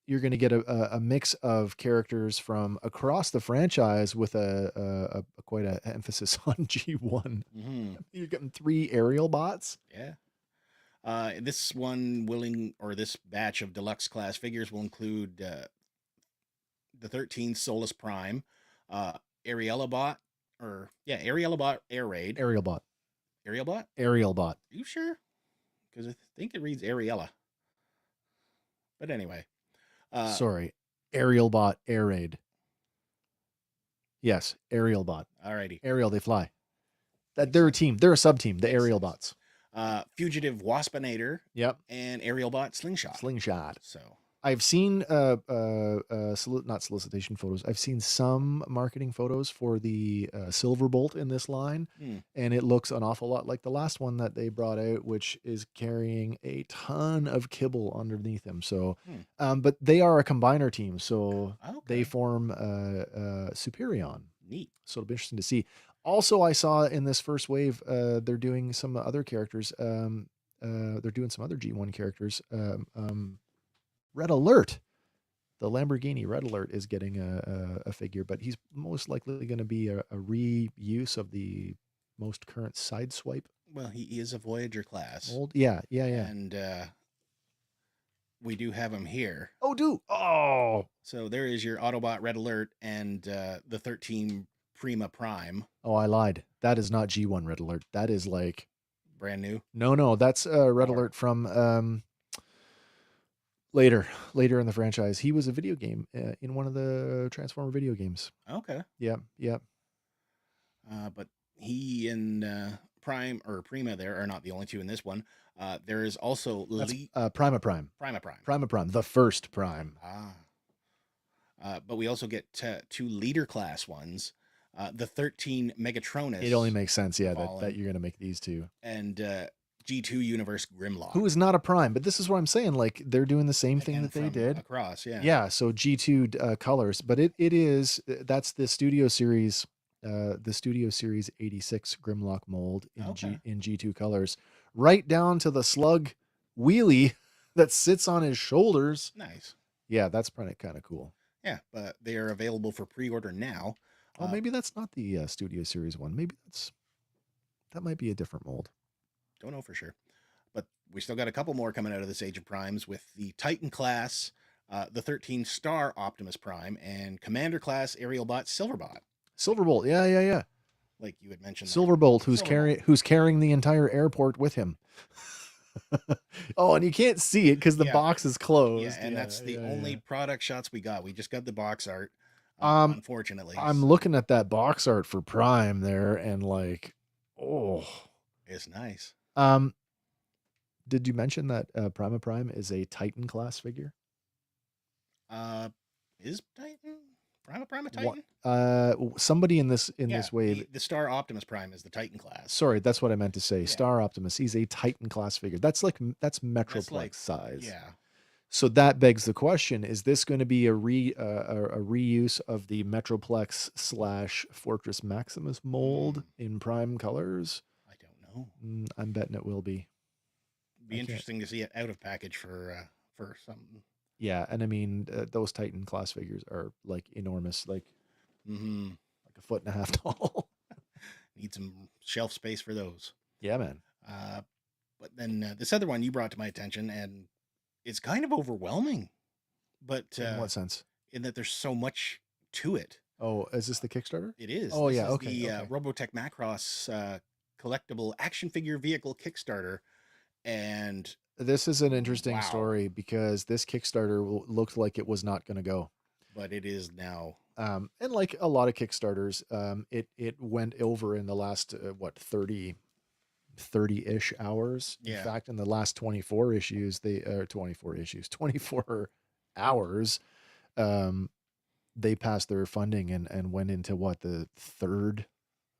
you're going to get a mix of characters from across the franchise with a quite a emphasis on G1. Mm-hmm. You're getting 3 aerial bots. Yeah. This batch of deluxe class figures will include the 13th Solus Prime, Ariella Bot, Ariella Bot Air Raid. Aerial bot. Ariel Bot? Aerial bot. Are you sure? Because I think it reads Ariella. But anyway. Sorry. Aerial bot air raid. Yes, aerial bot. Alrighty. Aerial, they fly. They're a team. They're a sub-team, the aerial bots. Fugitive Waspinator. Yep. And Aerial Bot Slingshot. So I've seen not solicitation photos. I've seen some marketing photos for the Silverbolt in this line, and it looks an awful lot like the last one that they brought out, which is carrying a ton of kibble underneath him. So, but they are a combiner team, so they form Superion. Neat. So it'll be interesting to see. Also, I saw in this first wave, they're doing some other characters. They're doing some other G1 characters. Red Alert, the Lamborghini Red Alert is getting a figure, but he's most likely going to be a reuse of the most current Sideswipe. Well, he is a Voyager class. Old, yeah. And we do have him here. Oh. So there is your Autobot Red Alert and the 13 Prima Prime. Oh, I lied. That is not G1 Red Alert. That is like brand new. No, that's Red Alert from later in the franchise. He was a video game in one of the Transformer video games. Okay. Yeah. But he and Prima there are not the only two in this one. There is also Prima Prime, the first Prime. But we also get 2 leader class ones. The 13 Megatronus. It only makes sense, yeah, that you're going to make these two. And G2 Universe Grimlock. Who is not a Prime, but this is what I'm saying. Like, they're doing the same thing that they did. Macross, yeah. Yeah, so G2 colors, but that's the Studio Series, the Studio Series 86 Grimlock mold in G2 colors, right down to the slug wheelie that sits on his shoulders. Nice. Yeah, that's kind of cool. Yeah, but they are available for pre-order now. Oh, maybe that's not the Studio Series one. Maybe that might be a different mold. Don't know for sure. But we still got a couple more coming out of this Age of Primes with the Titan class, the 13 Star Optimus Prime, and Commander class Aerial Bot Silverbot. Silverbolt, yeah. Like you had mentioned. Silverbolt, who's carrying the entire airport with him. Oh, and you can't see it because the box is closed. Yeah, and that's the only product shots we got. We just got the box art, unfortunately. I'm looking at that box art for Prime there, and like, it's nice. Did you mention that Prima Prime is a Titan class figure? Is Prima Titan? Somebody in this wave. The Star Optimus Prime is the Titan class. Sorry, that's what I meant to say. Yeah. Star Optimus. He's a Titan class figure. That's Metroplex size. Yeah. So that begs the question: is this going to be a reuse of the Metroplex / Fortress Maximus mold in Prime colors? I don't know. I'm betting it will be. Be interesting to see it out of package for something. Yeah, and I mean those Titan class figures are like enormous, like like 1.5 feet tall. Need some shelf space for those. Yeah, man. But then this other one you brought to my attention, and it's kind of overwhelming. But in what sense? In that there's so much to it. Oh, is this the Kickstarter? It is. Oh, this yeah. is Okay. The Robotech Macross collectible action figure vehicle Kickstarter. And this is an interesting story because this Kickstarter looked like it was not going to go, but it is now. And like a lot of Kickstarters, it went over in the last 30-ish hours. Yeah. In fact, in the last 24 hours, they passed their funding and went into the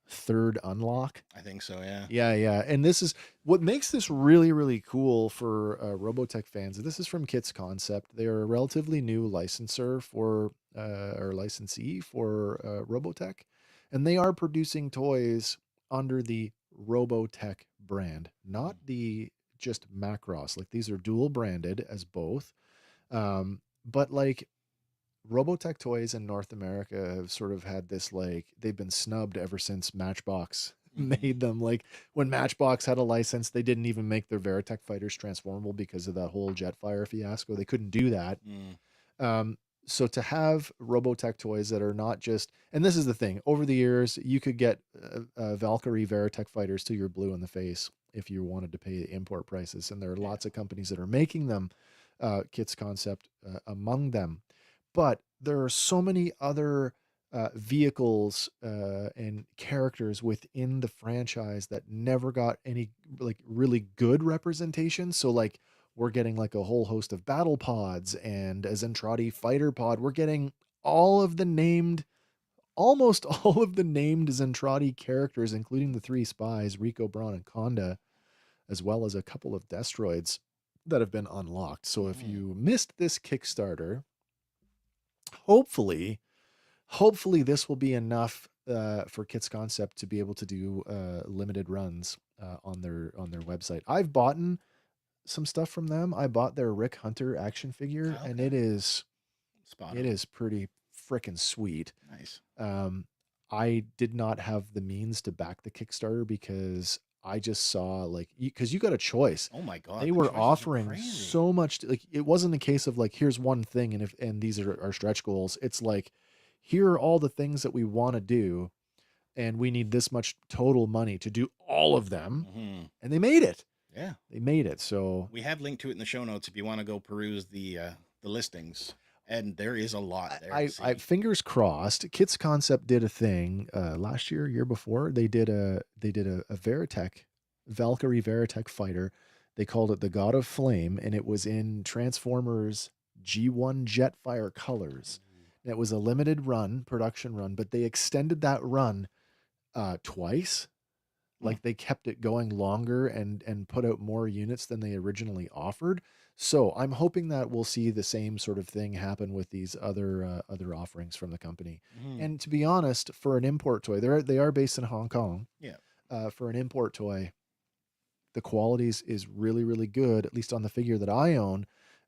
third unlock. I think so, yeah. Yeah. And this is what makes this really, really cool for Robotech fans. This is from Kit's Concept. They're a relatively new licensor or licensee for Robotech, and they are producing toys under the Robotech brand, not the just Macross. Like, these are dual branded as both. But like Robotech toys in North America have sort of had this like they've been snubbed ever since Matchbox made them. Like when Matchbox had a license, they didn't even make their Veritech fighters transformable because of that whole Jetfire fiasco. They couldn't do that. Um, so to have Robotech toys that are not just, and this is the thing, over the years you could get Valkyrie Veritech fighters till you're blue in the face if you wanted to pay import prices, and there are lots of companies that are making them. Kits Concept among them, but there are so many other vehicles and characters within the franchise that never got any like really good representation. So like we're getting like a whole host of battle pods and a Zentradi fighter pod. We're getting all of the named, almost all of the named Zentradi characters, including the three spies, Rico, Braun, and Conda, as well as a couple of Destroids that have been unlocked. So if you missed this Kickstarter, hopefully this will be enough for Kits Concept to be able to do limited runs on their website. I've bought some stuff from them. I bought their Rick Hunter action figure, and it is pretty freaking sweet. Nice. I did not have the means to back the Kickstarter because I just saw like because you got a choice. Oh my god, they were offering so much. Like it wasn't a case of like here's one thing and these are our stretch goals. It's like here are all the things that we want to do, and we need this much total money to do all of them. And they made it. Yeah, they made it. So we have linked to it in the show notes if you want to go peruse the listings. And there is a lot there. I fingers crossed. Kits Concept did a thing last year before. They did a Veritech, Valkyrie Veritech fighter. They called it the God of Flame, and it was in Transformers G1 Jetfire colors. And it was a limited run, production run, but they extended that run twice. Like they kept it going longer and put out more units than they originally offered. So I'm hoping that we'll see the same sort of thing happen with these other offerings from the company. And to be honest, for an import toy, they are based in Hong Kong. Yeah. For an import toy, the quality is really, really good, at least on the figure that I own.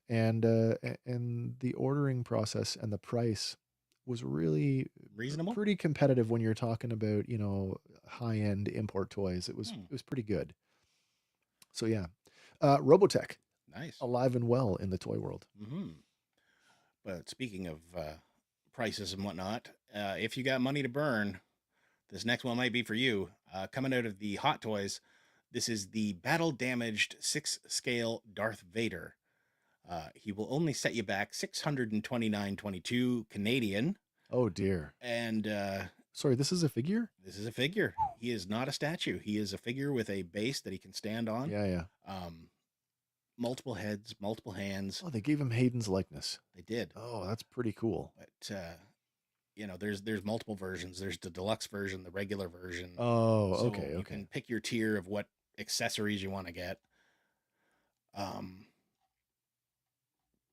And the ordering process and the price was really reasonable, pretty competitive when you're talking about, high-end import toys. It was pretty good. So yeah, Robotech, nice, alive and well in the toy world. But speaking of prices and whatnot, if you got money to burn, this next one might be for you. Coming out of the Hot Toys, this is the battle damaged 6-scale Darth Vader. He will only set you back $629.22 Canadian. Oh dear. And sorry, this is a figure? This is a figure. He is not a statue. He is a figure with a base that he can stand on. Yeah. Multiple heads, multiple hands. Oh, they gave him Hayden's likeness. They did. Oh, that's pretty cool. But there's multiple versions. There's the deluxe version, the regular version. Oh, so okay. You can pick your tier of what accessories you want to get.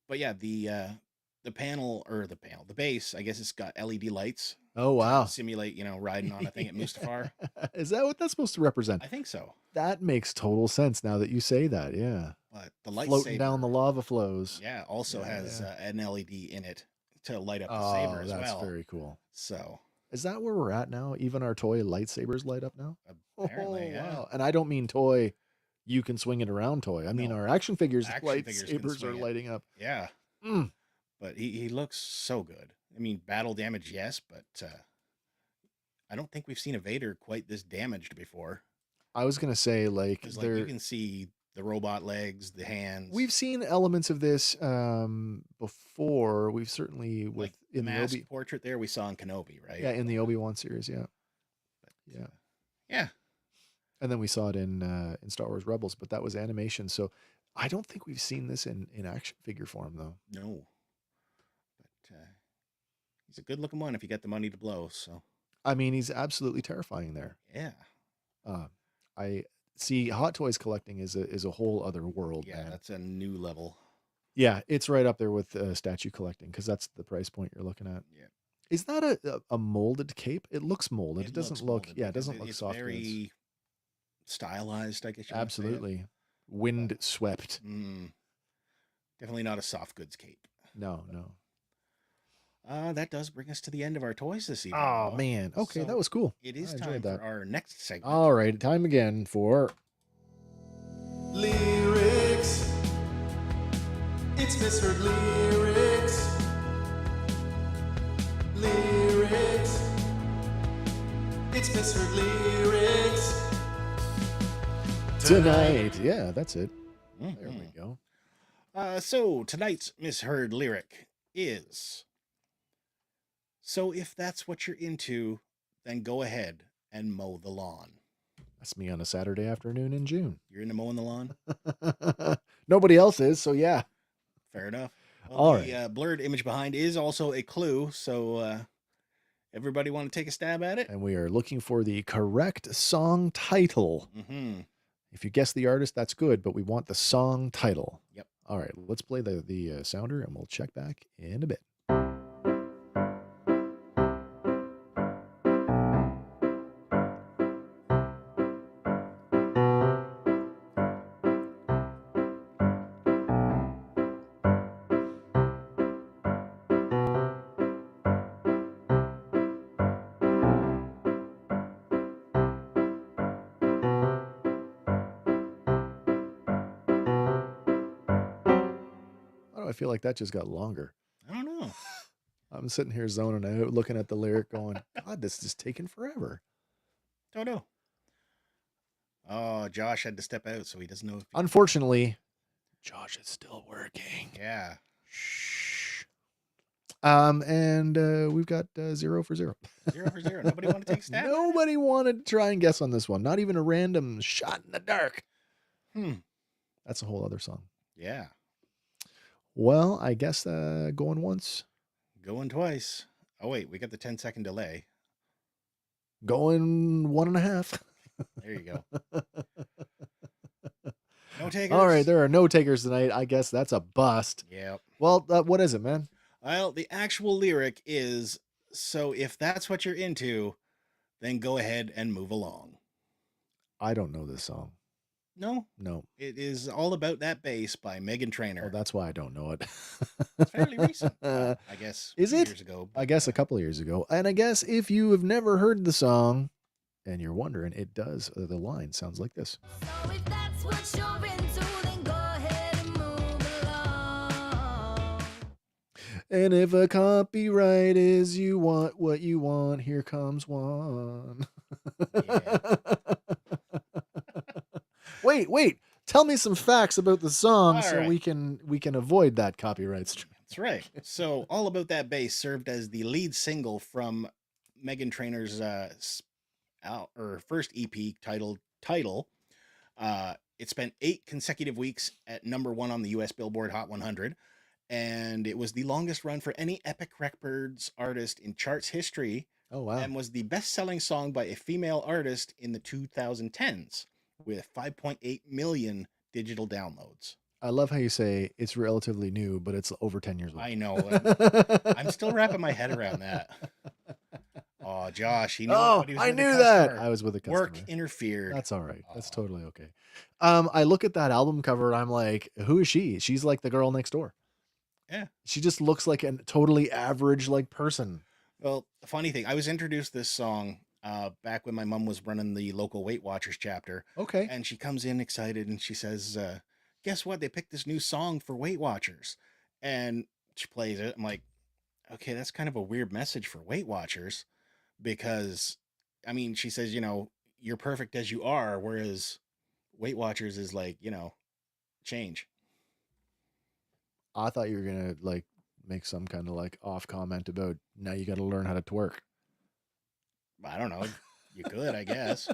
But yeah, the base, I guess it's got LED lights. Oh wow! Simulate, riding on a thing at Mustafar. Is that what that's supposed to represent? I think so. That makes total sense now that you say that. Yeah. But the lightsaber floating down the lava flows. Yeah, also has an LED in it to light up the saber as well. That's very cool. So is that where we're at now? Even our toy lightsabers light up now? Apparently, yeah. Wow. And I don't mean toy. You can swing it around toy. I mean our action figures lightsabers are lighting up. Yeah. But he looks so good. I mean, battle damage, yes, but I don't think we've seen a Vader quite this damaged before. I was gonna say you can see the robot legs, the hands. We've seen elements of this before. We've certainly in the mask portrait there we saw in Kenobi, right? Yeah, in the Obi-Wan series, yeah. But, yeah. And then we saw it in Star Wars Rebels, but that was animation. So I don't think we've seen this in action figure form though. No. But he's a good looking one if you get the money to blow. So I mean, he's absolutely terrifying there. Yeah. I see Hot Toys collecting is a whole other world. Yeah, man. That's a new level. Yeah, it's right up there with statue collecting because that's the price point you're looking at. Yeah. Is that a molded cape? It looks molded. It doesn't look. Yeah, it doesn't look it's soft. Very stylized, I guess. Absolutely, wind swept. Definitely not a soft goods cape. No. That does bring us to the end of our toys this evening. Oh, though. man. Okay, So that was cool. It is I time enjoyed for that. our next segment. All right, time again for Lyrics. It's misheard lyrics. Lyrics. It's misheard lyrics. tonight. Yeah, that's it. There Mhm. we go. So tonight's misheard lyric is, so if that's what you're into, then go ahead and mow the lawn. That's me on a Saturday afternoon in June. You're into mowing the lawn? Nobody else is, so yeah. Fair enough. Well, All the blurred image behind is also a clue, so everybody want to take a stab at it? And we are looking for the correct song title. Mm-hmm. If you guess the artist, that's good, but we want the song title. Yep. All right, let's play the sounder, and we'll check back in a bit. Why do I feel like that just got longer? I don't know. I'm sitting here zoning out, looking at the lyric, going, God, this is taking forever. Don't know. Oh, Josh had to step out, so he doesn't know. Unfortunately, Josh is still working. Yeah. Shh. And we've got 0 for 0. 0 for 0. Nobody want to take a stab? Nobody wanted to try and guess on this one. Not even a random shot in the dark. That's a whole other song. Yeah. Well, I guess going once, Going twice. Oh, wait. We got the 10-second delay. going 1.5. There you go. No takers. All right, there are no takers tonight. I guess that's a bust. Yep. Well, what is it, man? Well, the actual lyric is, so if that's what you're into, then go ahead and move along. I don't know this song. No, No. it is All About That Bass by Meghan Trainor. Oh, that's why I don't know it. It's fairly recent. I guess. Is a few it? Years ago. I guess a couple of years ago. And I guess if you have never heard the song and you're wondering, it does. The line sounds like this. So if that's what you're into, then go ahead and move along. And if a copyright is you want what you want, here comes one. Yeah. Wait. Tell me some facts about the song All so right. we can avoid that copyright strike. That's right. So All About That Bass served as the lead single from Meghan Trainor's first EP titled Title. It spent 8 consecutive weeks at #1 on the US Billboard Hot 100, and it was the longest run for any Epic Records artist in charts history, Oh, wow. and was the best-selling song by a female artist in the 2010s with 5.8 million digital downloads. I love how you say it's relatively new, but it's over 10 years old. I know. I'm still wrapping my head around that. Oh, Josh, he knew. Oh, what he was I with the knew that. customer. I was with a customer. Work interfered. That's all right. That's Oh. totally okay. I look at that album cover and I'm like, who is she? She's like the girl next door. Yeah. She just looks like a totally average like person. Well, the funny thing, I was introduced this song back when my mom was running the local Weight Watchers chapter, Okay. and she comes in excited and she says, guess what? They picked this new song for Weight Watchers. And she plays it. I'm like, okay, that's kind of a weird message for Weight Watchers because, I mean, she says, you're perfect as you are, whereas Weight Watchers is like, change. I thought you were going to like make some kind of like off comment about now you got to learn how to twerk. I don't know. You could, I guess.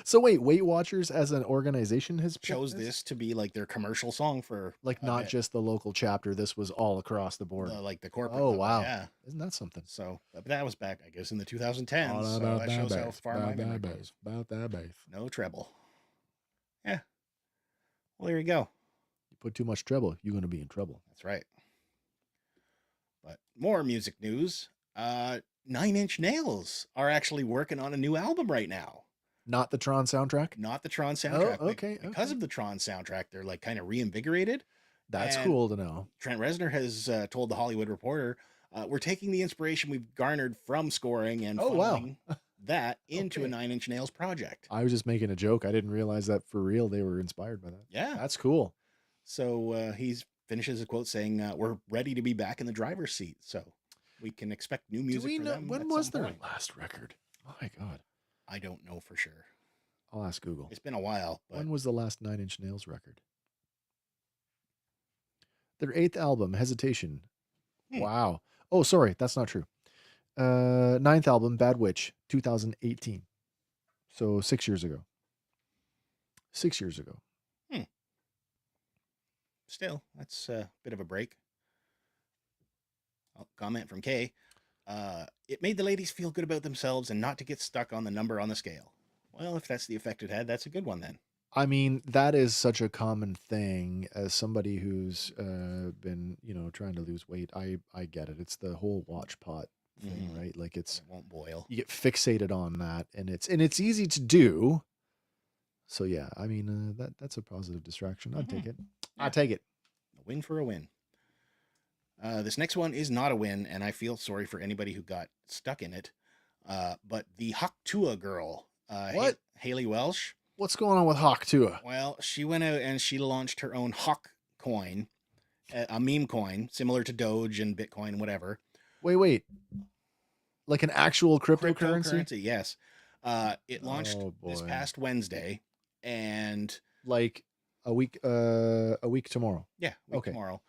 So wait, Weight Watchers as an organization has picked Chose this to be like their commercial song for like a not bit. just the local chapter. This was all across the board. Like the corporate. Oh, level, wow. Yeah. Isn't that something? So, but that was back, I guess, in the 2010s. So that shows how far my memory goes. About that base. No treble. Yeah. Well, there you go. You put too much treble, you're going to be in trouble. That's right. But more music news. 9 Inch Nails are actually working on a new album right now. Not the Tron soundtrack? Not the Tron soundtrack. Oh, okay. Because of the Tron soundtrack, they're like kind of reinvigorated. That's And cool to know. Trent Reznor has told the Hollywood Reporter, "We're taking the inspiration we've garnered from scoring and Oh, wow. funneling that into a Okay. 9 Inch Nails project." I was just making a joke. I didn't realize that for real they were inspired by that. Yeah. That's cool. So he finishes a quote saying, "We're ready to be back in the driver's seat." So we can expect new music Do we for know them. when at was some their point. last record? My God. I don't know for sure. I'll ask Google. It's been a while, but When was the last 9 Inch Nails record? Their 8th album, Hesitation. Hmm. Wow. Oh, sorry. That's not true. 9th album, Bad Witch, 2018. So 6 years ago. 6 years ago. still, that's a bit of a break. Comment from Kay. It made the ladies feel good about themselves and not to get stuck on the number on the scale. Well, if that's the effect it had, that's a good one then. I mean, that is such a common thing. As somebody who's been, trying to lose weight, I get it. It's the whole watch pot thing, right? Like It won't boil. you get fixated on that, and it's easy to do. So yeah, I mean, that's a positive distraction. I'd take it. Yeah. I'd take it. A win for a win. This next one is not a win, and I feel sorry for anybody who got stuck in it. But the Tuah girl, What? Haliey Welch. What's going on with Hawk Tuah? Well, she went out and she launched her own Hawk coin, a meme coin, similar to Doge and Bitcoin and whatever. Wait. Like an actual cryptocurrency? Yes. It launched this boy. past Wednesday, and Like a week tomorrow. yeah, week Okay. tomorrow.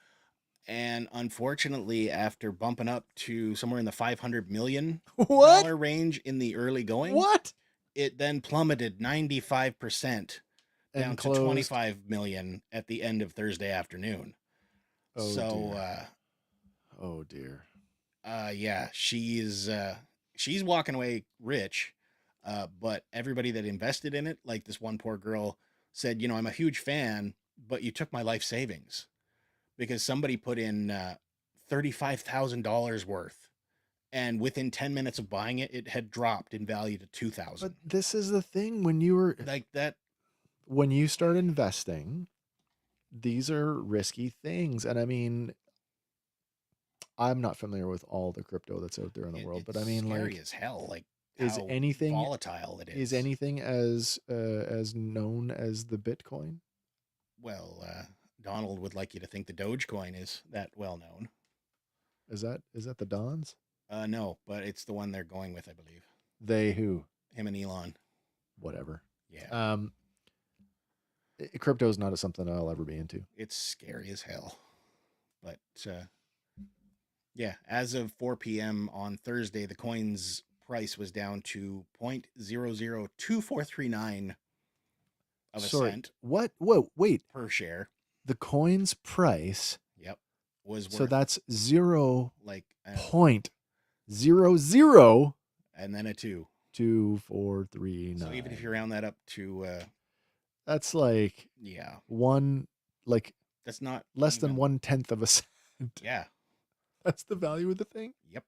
And unfortunately, after bumping up to somewhere in the $500 million What? range in the early going, What? it then plummeted 95% down And to closed. 25 million at the end of Thursday afternoon. Oh, So, dear. Oh dear. yeah, she's walking away rich. But everybody that invested in it, like this one poor girl said, I'm a huge fan, but you took my life savings because somebody put in $35,000 worth. And within 10 minutes of buying it, it had dropped in value to 2,000. But this is the thing when you start investing, these are risky things. And I mean, I'm not familiar with all the crypto that's out there in the world, but I mean, scary like, as hell. Like, is how anything volatile it is? Is anything as known as the Bitcoin? Well, Donald would like you to think the Dogecoin is that well known. Is that the Dons? No, but it's the one they're going with, I believe. They who? Him and Elon. Whatever. Yeah. Crypto is not something I'll ever be into. It's scary as hell. But yeah, as of 4 p.m. on Thursday, the coin's price was down to 0.002439 of a cent What? Whoa, wait. per share. The coin's price. Yep. Was worth So that's 0.00 like and then a 2. 2439. So even if you round that up to that's like yeah, that's not less than even- 1/10 of a cent. Yeah. That's the value of the thing. Yep.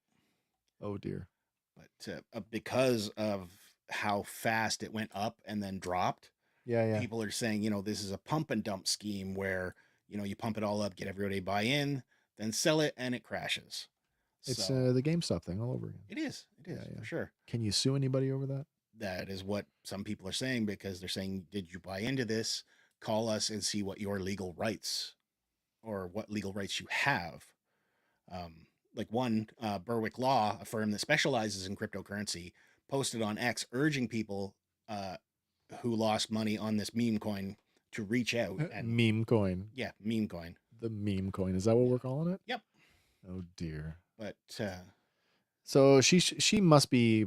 Oh dear. But because of how fast it went up and then dropped, Yeah. people are saying, this is a pump and dump scheme where, you pump it all up, get everybody to buy in, then sell it, and it crashes. It's So, the GameStop thing all over again. it is yeah. for sure. Can you sue anybody over that? That is what some people are saying because they're saying, did you buy into this? Call us and see what your legal rights or what legal rights you have. Like one, Berwick Law, a firm that specializes in cryptocurrency, posted on X urging people who lost money on this meme coin to reach out. And Meme coin. yeah, meme coin. The meme coin. Is that what we're calling it? Yep. Oh dear. But So she must be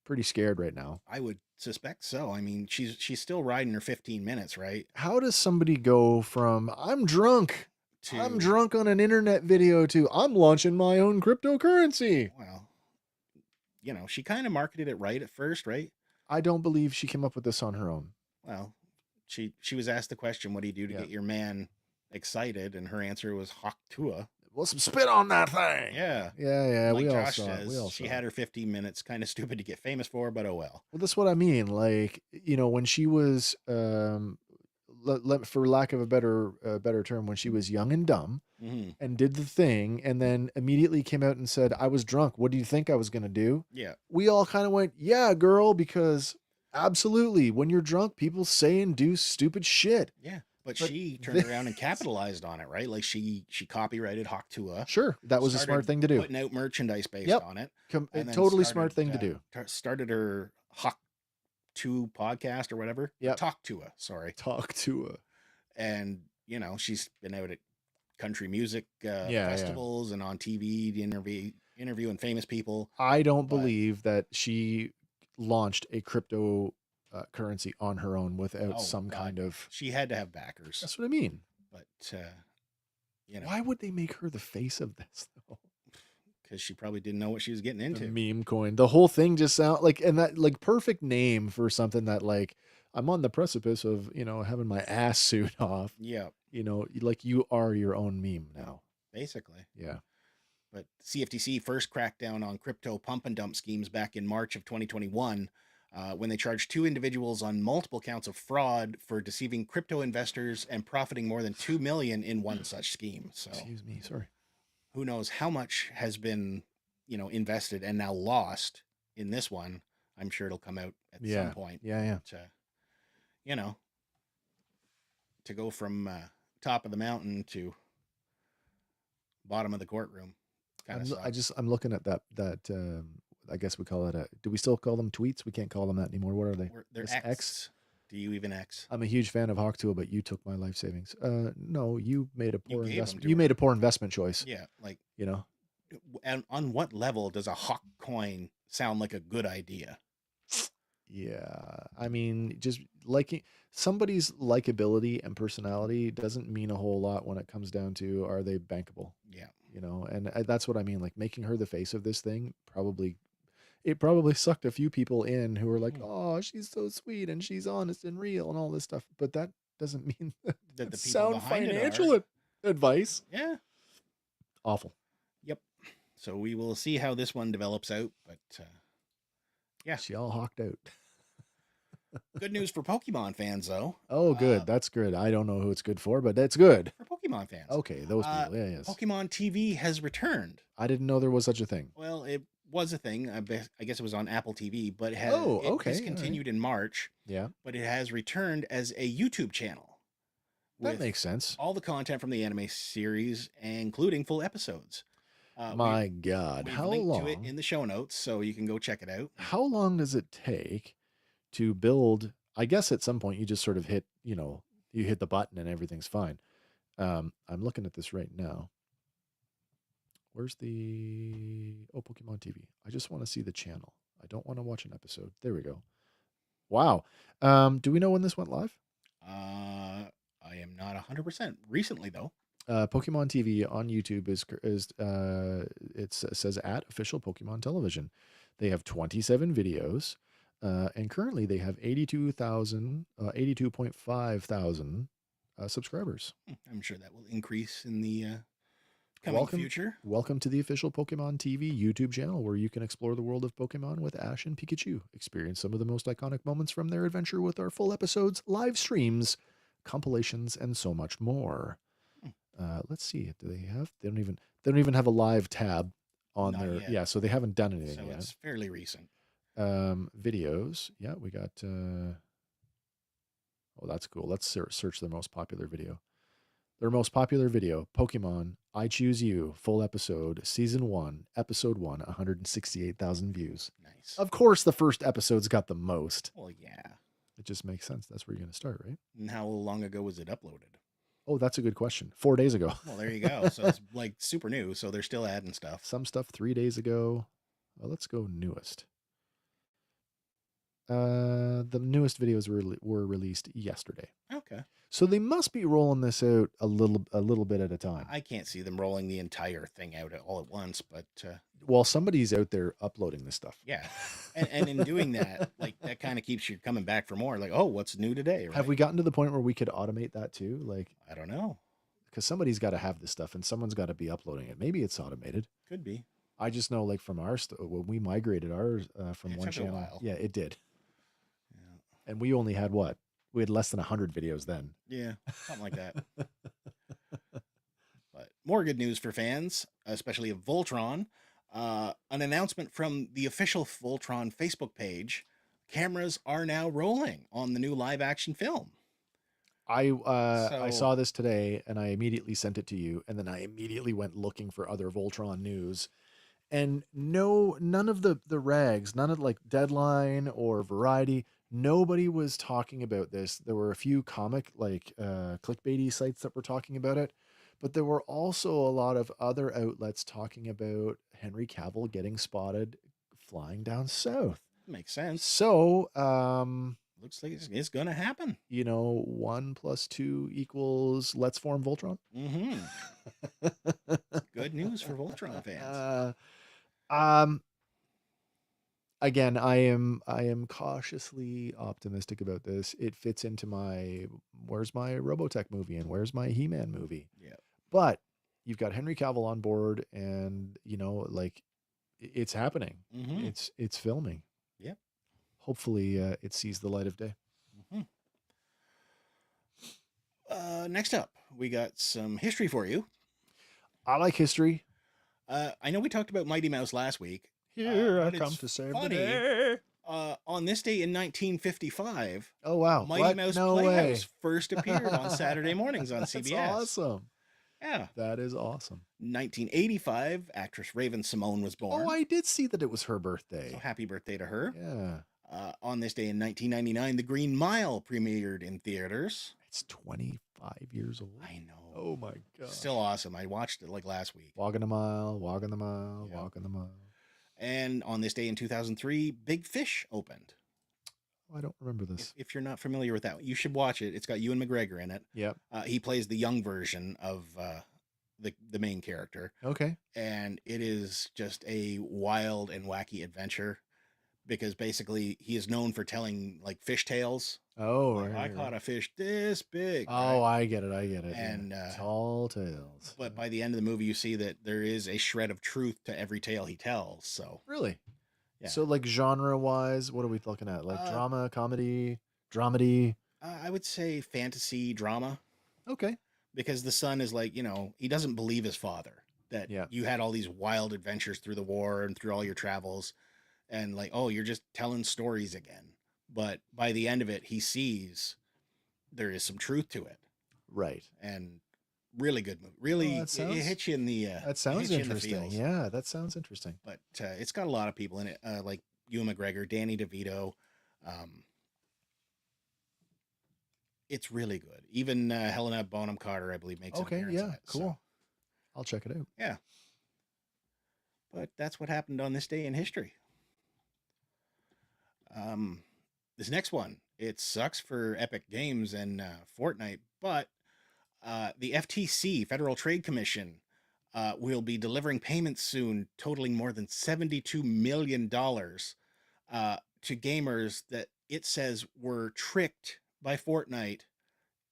pretty scared right now. I would suspect so. I mean, she's still riding her 15 minutes, right? How does somebody go from I'm drunk on an internet video to I'm launching my own cryptocurrency? Well, she kind of marketed it right at first, right? I don't believe she came up with this on her own. Well, she was asked the question, what do you do to get your man excited? And her answer was Hawk Tuah. Well, some spit on that thing. Yeah. Yeah. Like We all Josh saw it. says, We all she saw had it. her 15 minutes, kind of stupid to get famous for, but oh well. Well, that's what I mean. Like, when she was for lack of a better term, when she was young and dumb Mhm. and did the thing, and then immediately came out and said, "I was drunk. What do you think I was gonna do?" Yeah. We all kind of went, "Yeah, girl," because absolutely, when you're drunk, people say and do stupid shit. Yeah. But But she turned around and capitalized on it, right? Like she copyrighted Hawk Tuah. Sure, that was a smart Started thing to do. Putting out merchandise based Yep. on it. A And then totally smart thing to started, do. Started her Hawk 2 podcast or whatever. Yep. Talk Tuah, sorry. Talk to her. And, you know, she's been out at country music Yeah. festivals and on TV interviewing famous people. I don't But- believe that she launched a crypto currency on her own without Oh, some God. kind of. She had to have backers. That's what I mean. But, you know, Why would they make her the face of this though? because she probably didn't know what she was getting into. The meme coin. The whole thing just sound like, and that like perfect name for something that like I'm on the precipice of, having my ass suit off. Yeah, Like you are your own meme now. basically. Yeah. But CFTC first cracked down on crypto pump and dump schemes back in March of 2021 when they charged 2 individuals on multiple counts of fraud for deceiving crypto investors and profiting more than $2 million in one such scheme. So Excuse me. Sorry. who knows how much has been, invested and now lost in this one. I'm sure it'll come out at some point. Yeah. But, to go from top of the mountain to bottom of the courtroom. I'm looking at that I guess we call it do we still call them tweets? We can't call them that anymore. What are they? They're It's X. Do you even X? I'm a huge fan of Hawk Tuah, but you took my life savings. No, you made a poor gave 'em investment. to You her. made a poor investment choice. Yeah, like, And on what level does a Hawk coin sound like a good idea? yeah, I mean, just liking somebody's likability and personality doesn't mean a whole lot when it comes down to are they bankable? Yeah. And that's what I mean. Like making her the face of this thing probably sucked a few people in who were like, "Oh, she's so sweet and she's honest and real and all this stuff." But that doesn't mean That the that's people sound behind it financial are. advice. Yeah. Awful. Yep. So we will see how this one develops out, but Yeah. She all hawked out. good news for Pokemon fans though. Oh, good. That's good. I don't know who it's good for, but that's good. For Pokemon fans. Okay, those people. Yeah, yes. Pokemon TV has returned. I didn't know there was such a thing. Well, it was a thing. I guess it was on Apple TV, but it Oh, okay, all right. discontinued in March, Yeah, but it has returned as a YouTube channel. that with makes sense. all the content from the anime series, including full episodes. My God, we've how linked long? to it in the show notes, so you can go check it out. How long does it take to build? I guess at some point you just sort of hit, you hit the button and everything's fine. I'm looking at this right now. Where's Pokemon TV? I just want to see the channel. I don't want to watch an episode. There we go. Wow. Do we know when this went live? I am not 100% recently though. Pokemon TV on YouTube it says at official Pokemon television. They have 27 videos, and currently they have 82.5 thousand subscribers. I'm sure that will increase in the coming future. Welcome to the official Pokemon TV YouTube channel, where you can explore the world of Pokemon with Ash and Pikachu. Experience some of the most iconic moments from their adventure with our full episodes, live streams, compilations, and so much more. Let's see. Do they have? They don't even have a live tab on Not their. yet. Yeah, so they haven't done anything So yet. it's fairly recent. Videos. Yeah, we got. Oh, that's cool. Let's search their most popular video. Their most popular video: Pokemon I Choose You, full episode, season 1, episode 1, 168,000 views. Nice. Of course, the first episode's got the most. Well, yeah. It just makes sense. That's where you're going to start, right? And how long ago was it uploaded? Oh, that's a good question. 4 days ago. Well, there you go. So it's like super new. So they're still adding stuff. Some stuff 3 days ago. Well, let's go newest. The newest videos were released yesterday. Okay. So they must be rolling this out a little bit at a time. I can't see them rolling the entire thing out all at once, but Well, somebody's out there uploading this stuff. yeah. And in doing that, like that kind of keeps you coming back for more. Like, oh, what's new today? Right? Have we gotten to the point where we could automate that too? Like, I don't know. because somebody's got to have this stuff and someone's got to be uploading it. Maybe it's automated. Could be. I just know, like from our when we migrated ours from It one took a channel. while. Yeah, it did. Yeah. And we only had what, We had less than 100 videos then. Yeah, something like that. But more good news for fans, especially of Voltron. An announcement from the official Voltron Facebook page. Cameras are now rolling on the new live action film. I So- saw this today and I immediately sent it to you, and then I immediately went looking for other Voltron news. And none of the rags, none of like Deadline or Variety, nobody was talking about this. There were a few comic like clickbaity sites that were talking about it, but there were also a lot of other outlets talking about Henry Cavill getting spotted flying down south. Makes sense. So, Looks like it's going to happen. 1 + 2 = let's form Voltron. Mm-hmm. Good news for Voltron fans. Again, I am cautiously optimistic about this. It fits into my where's my Robotech movie and where's my He-Man movie. Yeah. But you've got Henry Cavill on board, and like it's happening. Mm-hmm. It's filming. Yep. Hopefully, it sees the light of day. Next up, we got some history for you. I like history. I know we talked about Mighty Mouse last week. Here I but come it's to save funny. the day. On this day in 1955, Oh wow! Mighty What? Mouse No way. Playhouse first appeared on Saturday mornings on That's CBS. awesome. Yeah. That is awesome. 1985, actress Raven Simone was born. Oh, I did see that it was her birthday. So happy birthday to her. Yeah. On this day in 1999, The Green Mile premiered in theaters. It's 25 years old. I know. Oh my god. Still awesome. I watched it like last week. Walking a mile, walking the mile, Yeah. walking the mile. And on this day in 2003, Big Fish opened. Oh, I don't remember this. If you're not familiar with that, you should watch it. It's got Ewan McGregor in it. Yep. He plays the young version of the main character, Okay. and it is just a wild and wacky adventure because basically he is known for telling like fish tales. Oh, Like, I right, caught right. a fish this big. Oh, right? I get it. I get it. And, yeah. Tall tales. But by the end of the movie, you see that there is a shred of truth to every tale he tells. So Really? Yeah. So, like genre-wise, what are we looking at? Like Uh, drama, comedy, dramedy? I would say fantasy drama. Okay. Because the son is like, he doesn't believe his father that Yeah. you had all these wild adventures through the war and through all your travels, and like, oh, you're just telling stories again. But by the end of it, he sees there is some truth to it, Right. and really good movie. Really, that it sounds- hits you in the. That sounds hits you in the interesting. feels. Yeah, that sounds interesting. But it's got a lot of people in it, like Ewan McGregor, Danny DeVito. It's really good. Even Helena Bonham Carter, I believe, makes an Okay. appearance in Yeah. it. So- Cool. I'll check it out. Yeah. But that's what happened on this day in history. This next one, it sucks for Epic Games and Fortnite, but the FTC, Federal Trade Commission, will be delivering payments soon totaling more than $72 million to gamers that it says were tricked by Fortnite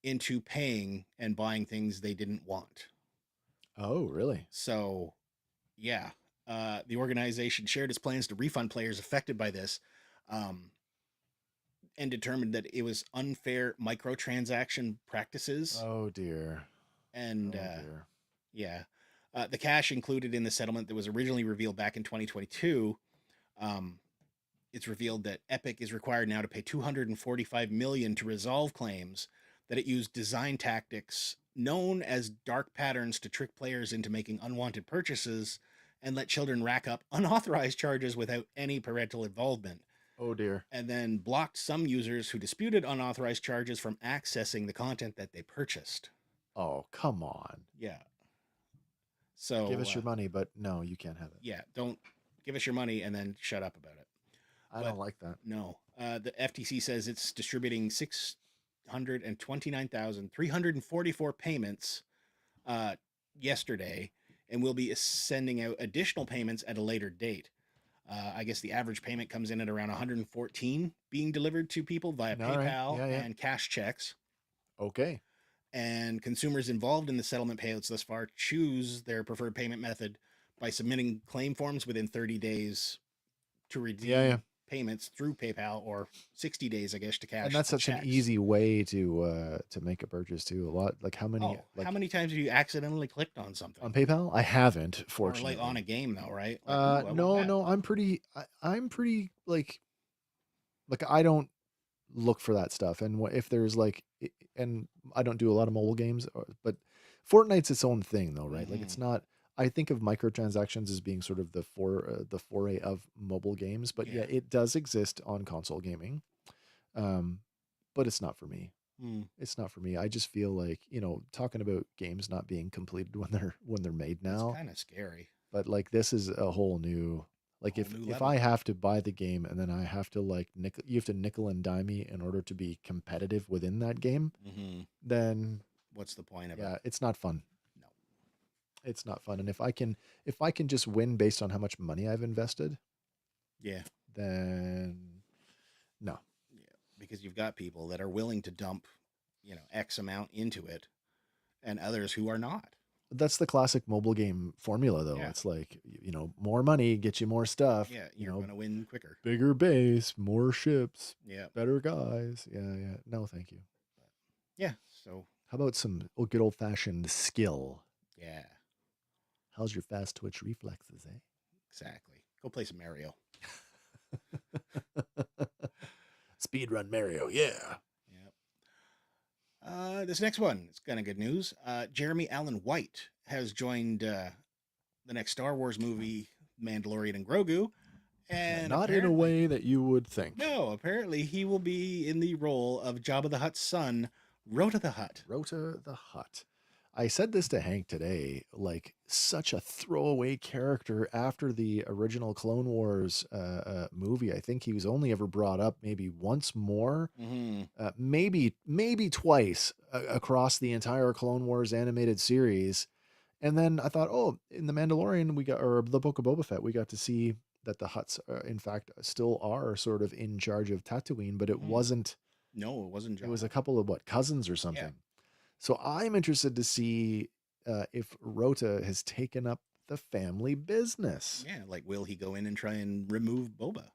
into paying and buying things they didn't want. Oh, really? So, yeah, the organization shared its plans to refund players affected by this, and determined that it was unfair microtransaction practices. Oh dear. And Oh, dear. yeah, the cash included in the settlement that was originally revealed back in 2022. It's revealed that Epic is required now to pay $245 million to resolve claims that it used design tactics known as dark patterns to trick players into making unwanted purchases and let children rack up unauthorized charges without any parental involvement, Oh dear. and then blocked some users who disputed unauthorized charges from accessing the content that they purchased. Oh, come on. Yeah. So Give us your money, but no, you can't have it. yeah, don't give us your money and then shut up about it. I but- don't like that. No. The FTC says it's distributing 629,344 payments yesterday, and will be sending out additional payments at a later date. I guess the average payment comes in at around 114 being delivered to people via All right. PayPal Yeah, yeah. and cash checks. Okay. And consumers involved in the settlement payouts thus far choose their preferred payment method by submitting claim forms within 30 days to redeem Yeah, yeah. payments through PayPal or 60 days, I guess, to cash. And that's the such an checks. easy way to make a purchase too. A lot like how many Oh, how many times have you accidentally clicked on something? on PayPal? I haven't, Or fortunately. like on a game though, right? Like, ooh, I want No, that. no, I'm pretty like I don't look for that stuff. And if there's and I don't do a lot of mobile games, but Fortnite's its own thing though, right? Like it's not. I think of microtransactions as being sort of the foray of mobile games, but yeah, Yeah. it does exist on console gaming. But it's not for me. Hmm. It's not for me. I just feel like, talking about games not being completed when they're made It's now. kind of scary. But like this is a whole new like Whole if new if level. I have to buy the game and then I have to you have to nickel and dime me in order to be competitive within that game, Mm-hmm. then What's the point of yeah, it? it's not fun. No. It's not fun. And if I can just win based on how much money I've invested, Yeah. then no. Yeah. Because you've got people that are willing to dump, X amount into it, and others who are not. That's the classic mobile game formula though. Yeah. It's like, more money gets you more stuff. Yeah, you're gonna win quicker. Bigger base, more ships, Yeah. better guys. Yeah, yeah. No, thank you. Yeah. So How about some good old fashioned skill? yeah, How's your fast twitch reflexes, eh? exactly. Go play some Mario. Speedrun Mario, yeah. Yep. This next one is kind of good news. Jeremy Allen White has joined the next Star Wars movie, Mandalorian and Grogu, and Not in a apparently- way that you would think. No, apparently he will be in the role of Jabba the Hutt's son, Rota the Hutt. Rota the Hutt. I said this to Hank today, like such a throwaway character after the original Clone Wars movie. I think he was only ever brought up maybe once more, Mm-hmm. maybe twice across the entire Clone Wars animated series. And then I thought, oh, in the Mandalorian, or the Book of Boba Fett, we got to see that the Hutts, in fact, still are sort of in charge of Tatooine, but it Mhm. wasn't. No, it wasn't Jabba. It was a couple of cousins or something. So I'm interested to see if Rota has taken up the family business. Yeah, like will he go in and try and remove Boba?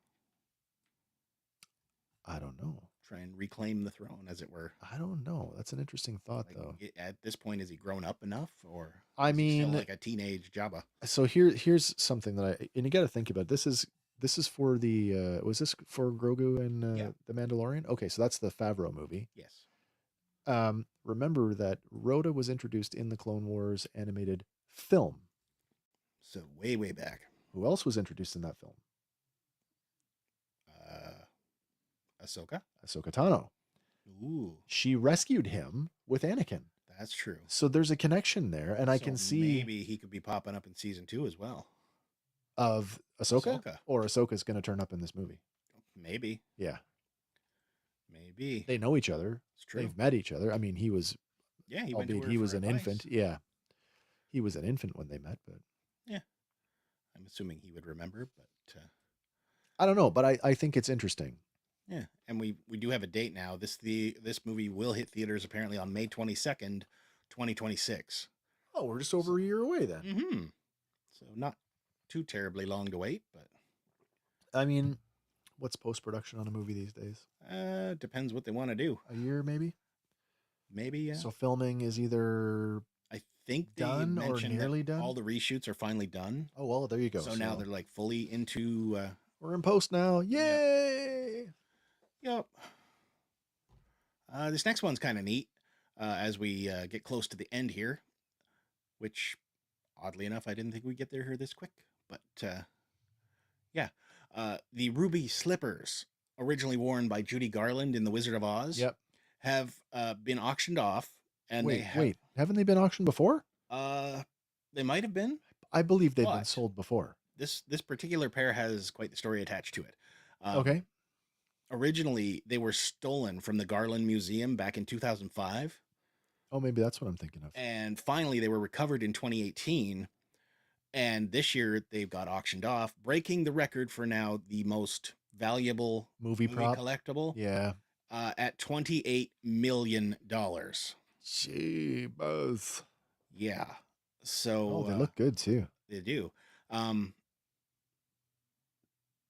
I don't know. Try and reclaim the throne, as it were. I don't know. That's an interesting thought, Like, though. at this point, is he grown up enough, or I is he still mean, like a teenage Jabba? so here's something that and you got to think about. This is for the was this for Grogu and Yeah. the Mandalorian? Okay, so that's the Favreau movie. Yes. Remember that Rota was introduced in the Clone Wars animated film. So way back. Who else was introduced in that film? Ahsoka. Ahsoka Tano. Ooh, She rescued him with Anakin. that's true. So there's a connection there, and I So can see maybe he could be popping up in season 2 as well. of Ahsoka, Ahsoka. or Ahsoka's going to turn up in this movie. Maybe. Yeah, Maybe. they know each other. It's true. They've met each other. I mean, he was, Yeah, he went to albeit her he for was an advice. infant. Yeah, he was an infant when they met, but I'm assuming he would remember, but I don't know. But I think it's interesting. yeah. And we do have a date now. This movie will hit theaters apparently on May 22nd, 2026. Oh, we're just over a year away then. Mm-hmm. So not too terribly long to wait, but I mean, what's post production on a movie these days? depends what they want to do. A year, maybe. Maybe, yeah. So filming is either. I think they done or mentioned nearly that done? all the reshoots are finally done. Oh well, there you go. So now they're like fully into. we're in post now. Yay! Yep. This next one's kind of neat as we get close to the end here, which oddly enough I didn't think we'd get there here this quick. But yeah, the ruby slippers, originally worn by Judy Garland in The Wizard of Oz, Yep. have been auctioned off. And Wait, haven't they been auctioned before? They might have been. I believe they've been But- sold before. This particular pair has quite the story attached to it. Okay. Originally, they were stolen from the Garland Museum back in 2005. Oh, maybe that's what I'm thinking of. And finally, they were recovered in 2018. And this year, they've got auctioned off, breaking the record for now the most valuable Movie prop. collectible Yeah. at $28 million. Gee, buzz. Yeah. So Oh, they look good too. they do.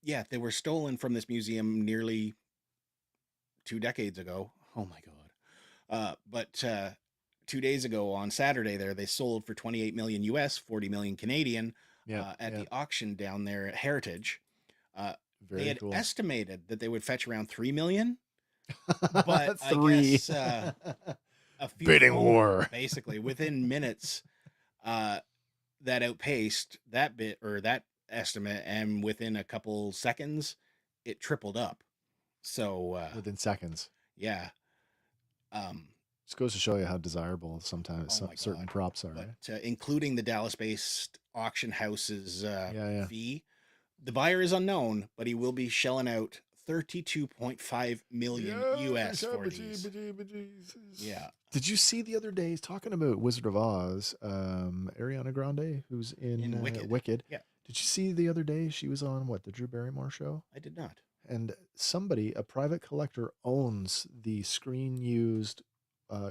Yeah, they were stolen from this museum nearly 2 decades ago. Oh my God. But 2 days ago on Saturday there, they sold for 28 million US, 40 million Canadian Yeah, at yeah. the auction down there at Heritage. They Very had cool. estimated that they would fetch around 3 million, but I Three. guess a few Bidding phone- war. basically within minutes that outpaced that bit or that estimate, and within a couple seconds it tripled up. So Within seconds. yeah. Just goes to show you how desirable sometimes Oh my certain God. props are. But Right? including the Dallas-based auction house's Yeah. fee, the buyer is unknown, but he will be shelling out 32.5 million US for these. Yeah. Did you see the other day, talking about Wizard of Oz, Ariana Grande, who's in Wicked. Yeah. Did you see the other day she was on the Drew Barrymore show? I did not. And somebody, a private collector, owns the screen used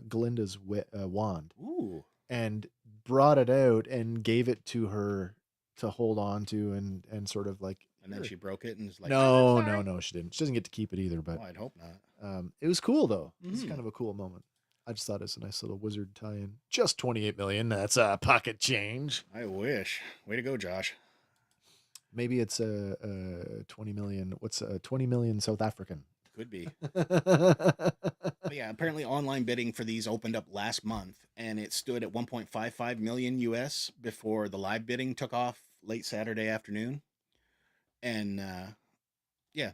Glinda's wand. Ooh. And brought it out and gave it to her to hold on to and sort of like. And then she broke it and was like, No, "I'm sorry." no, she didn't. She doesn't get to keep it either, but Oh, I'd hope not. it was cool though. It's Mhm. kind of a cool moment. I just thought it's a nice little Wizard tie-in. Just 28 million. That's a pocket change. I wish. Way to go, Josh. Maybe it's a 20 million. What's 20 million South African? Could be. But yeah, apparently online bidding for these opened up last month, and it stood at 1.55 million US before the live bidding took off late Saturday afternoon. And yeah,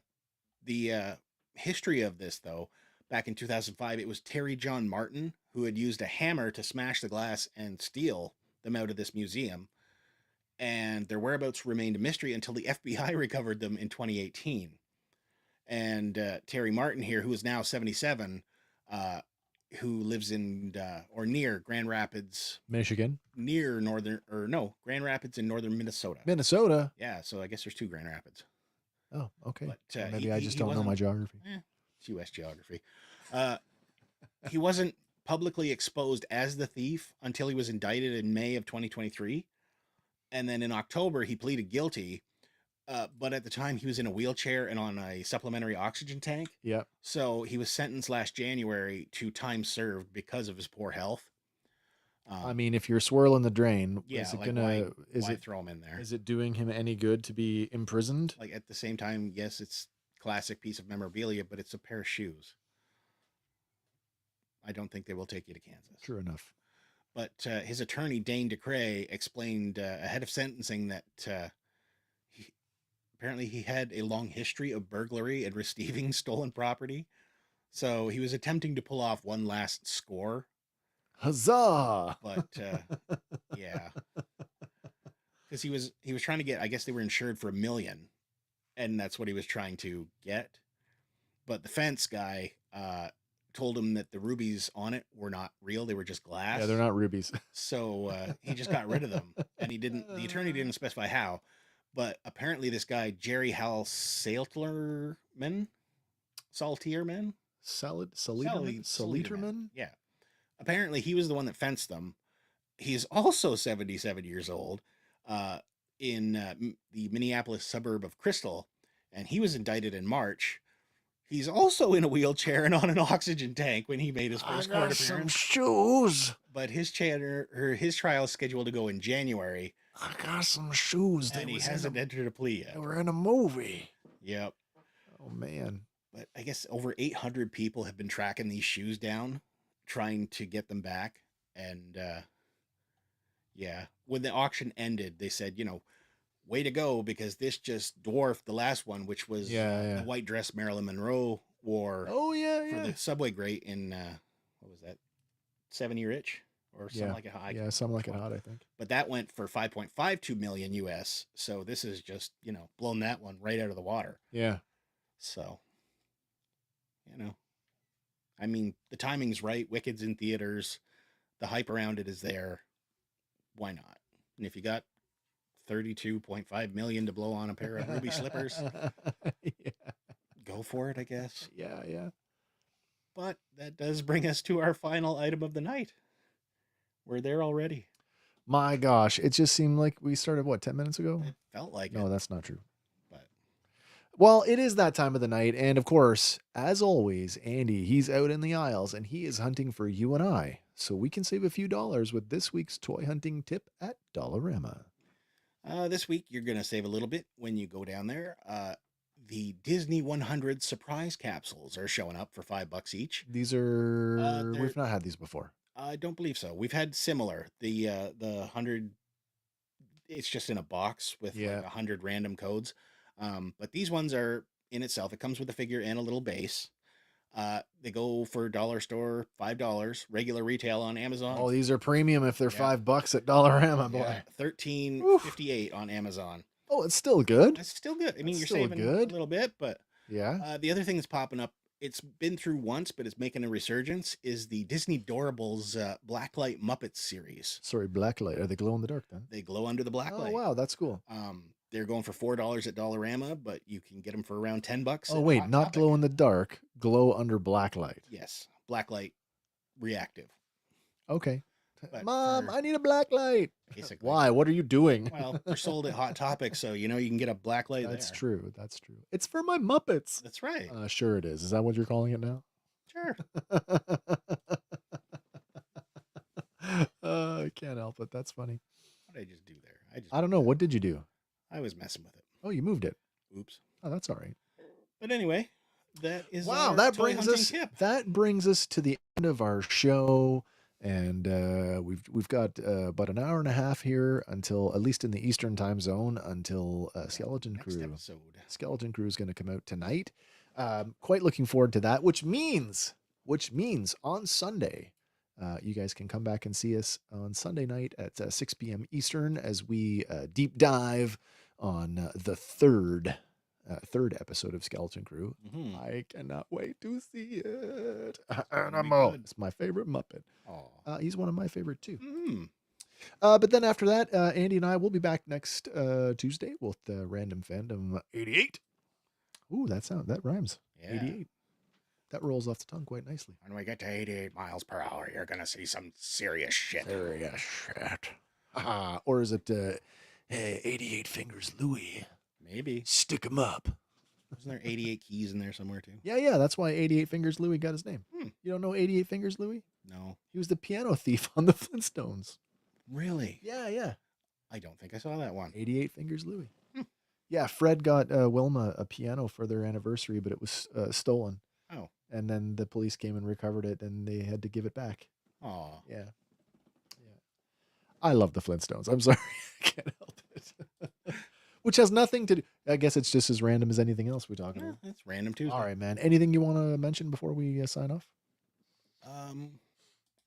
the history of this, though, back in 2005, it was Terry John Martin who had used a hammer to smash the glass and steal them out of this museum. And their whereabouts remained a mystery until the FBI recovered them in 2018. And Terry Martin here, who is now 77, who lives in or near Grand Rapids, Michigan. Grand Rapids in northern Minnesota. Minnesota. Yeah, so I guess there's two Grand Rapids. Oh, okay. But Maybe I just don't know wasn't- my geography. It's U.S. geography. He wasn't publicly exposed as the thief until he was indicted in May of 2023. And then in October, he pleaded guilty. But at the time, he was in a wheelchair and on a supplementary oxygen tank. Yeah. So he was sentenced last January to time served because of his poor health. I mean, if you're swirling the drain, yeah, is it like gonna why throw him in there? is it doing him any good to be imprisoned? Like at the same time, yes, it's classic piece of memorabilia, but it's a pair of shoes. I don't think they will take you to Kansas. True enough. But his attorney, Dane DeCray, explained ahead of sentencing that apparently he had a long history of burglary and receiving stolen property. So he was attempting to pull off one last score. Huzzah! But yeah. Because he was trying to get, I guess they were insured for $1 million. And that's what he was trying to get. But the fence guy told him that the rubies on it were not real. They were just glass. Yeah, they're not rubies. So he just got rid of them. And the attorney didn't specify how. But apparently this guy, Jerry Hal Salterman? Saliterman? Yeah. Apparently he was the one that fenced them. He's also 77 years old in the Minneapolis suburb of Crystal. And he was indicted in March. He's also in a wheelchair and on an oxygen tank when he made his first court appearance. Some shoes. But his trial is scheduled to go in January. I got some shoes. And he hasn't entered a plea yet. They were in a movie. Yep. Oh man. But I guess over 800 people have been tracking these shoes down, trying to get them back. And yeah, when the auction ended, they said, way to go, because this just dwarfed the last one, which was the white dress Marilyn Monroe wore for the subway grate in, what was that, 7-Year Itch? Or something like it hot. Yeah, something like it hot, I think. But that went for 5.52 million US. So this is just, blown that one right out of the water. Yeah. So, I mean, the timing's right. Wicked's in theaters. The hype around it is there. Why not? And if you got 32.5 million to blow on a pair of ruby slippers, go for it, I guess. Yeah. But that does bring us to our final item of the night. We're there already. My gosh, it just seemed like we started 10 minutes ago? It felt like No, it. that's not true. But Well, it is that time of the night. And of course, as always, Andy, he's out in the aisles and he is hunting for you and I. So we can save a few dollars with this week's toy hunting tip at Dollarama. This week, you're going to save a little bit when you go down there. The Disney 100 surprise capsules are showing up for $5 each. These are, they're- we've not had these before. I don't believe so. We've had similar. The 100, it's just in a box with Yeah. like 100 random codes. But these ones are in itself. It comes with a figure and a little base. They go for dollar store, $5, regular retail on Amazon. Oh, these are premium if they're Yeah. $5 at Dollarama, boy. Yeah, $13.58 on Amazon. Oh, it's still good. That's still good. I mean, That's you're still saving good. a little bit, but Yeah. the other thing that's popping up, it's been through once, but it's making a resurgence, is the Disney Doorables Blacklight Muppets series. Sorry, blacklight. Are they glow in the dark then? They glow under the blacklight. Oh, wow. That's cool. They're going for $4 at Dollarama, but you can get them for around $10. Oh, at wait. Hot Not Topic. glow in the dark. Glow under blacklight. Yes, blacklight reactive. Okay. But Mom, for- I need a blacklight. Basically. Why? What are you doing? Well, they're sold at Hot Topic, so you know you can get a blacklight That's there. true. That's true. It's for my Muppets. That's right. Sure it is. Is that what you're calling it now? Sure. I can't help it. That's funny. What did I just do there? I don't know. What did you do? I was messing with it. Oh, you moved it. Oops. Oh, that's all right. But anyway, that is Wow, our that toy brings hunting us tip. that brings us to the end of our show, and we've got about an hour and a half here until, at least in the Eastern time zone, until Skeleton Next Crew. episode. Skeleton Crew is going to come out tonight. Quite looking forward to that, which means on Sunday, you guys can come back and see us on Sunday night at 6 p.m. Eastern as we deep dive on the third episode of Skeleton Crew. Mhm. I cannot wait to see it. gonna be Animal. good. It's my favorite Muppet. Aw. He's one of my favorite too. Mhm. But then after that, Andy and I will be back next Tuesday with Random Fandom 88. Ooh, that rhymes. Yeah. 88. That rolls off the tongue quite nicely. When we get to 88 miles per hour, you're going to see some serious shit. Serious shit. Or is it 88 Fingers Louie? Maybe. Stick 'em up. Wasn't there 88 keys in there somewhere too? Yeah. That's why 88 Fingers Louie got his name. Hmm. You don't know 88 Fingers Louie? No. He was the piano thief on the Flintstones. Really? Yeah. I don't think I saw that one. 88 Fingers Louie. Hmm. Yeah, Fred got Wilma a piano for their anniversary, but it was stolen. Oh. And then the police came and recovered it, and they had to give it back. Aw. Yeah. I love the Flintstones. I'm sorry. I can't help it. Which has nothing to do. I guess it's just as random as anything else we talk Yeah, about. that's random Tuesday. All right, man. Anything you want to mention before we sign off?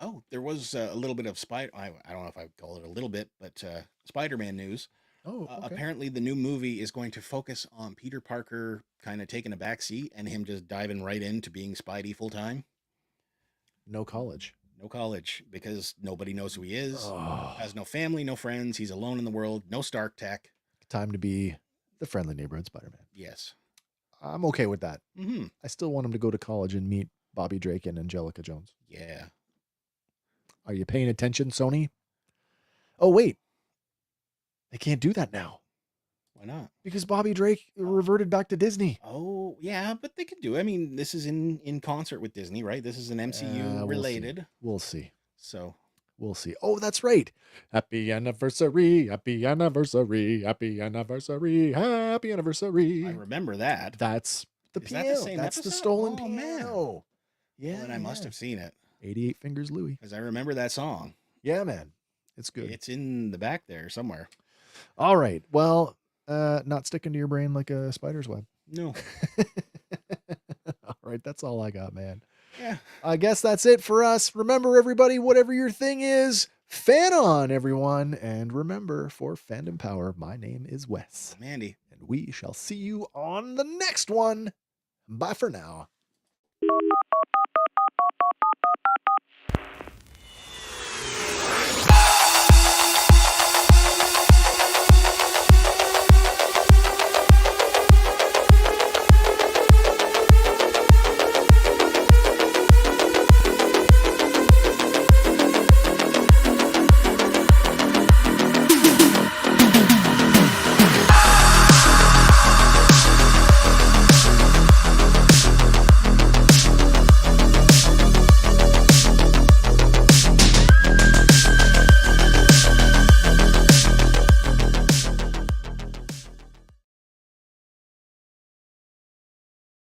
Oh, there was a little bit of I don't know if I would call it a little bit, but Spider-Man news. Oh, okay. Apparently, the new movie is going to focus on Peter Parker kind of taking a back seat and him just diving right into being Spidey full time. No college. No college, because nobody knows who he is. Oh, Has no family, no friends. He's alone in the world. No Stark tech. time to be the friendly neighborhood Spider-Man. Yes. I'm okay with that. Mm-hmm. I still want him to go to college and meet Bobby Drake and Angelica Jones. Yeah. Are you paying attention, Sony? Oh, wait. They can't do that now Why not? because Bobby Drake reverted back to Disney. Oh, yeah, but they could do it. I mean, this is in concert with Disney, right? This is an MCU related. We'll see. So, We'll see. Oh, that's right. Happy anniversary. Happy anniversary. Happy anniversary. Happy anniversary. I remember that. That's the Is that piano. the same That's the episode? stolen Oh, man. piano. Yeah. Well, then I must have seen it 88 Fingers Louie. because I remember that song. Yeah, man. It's good. It's in the back there somewhere. All right. Well, not sticking to your brain like a spider's web. No. All right. That's all I got, man. Yeah. I guess that's it for us. Remember, everybody, whatever your thing is, fan on, everyone. And remember, for Fandom Power, my name is Wes. Mandy. And we shall see you on the next one. Bye for now.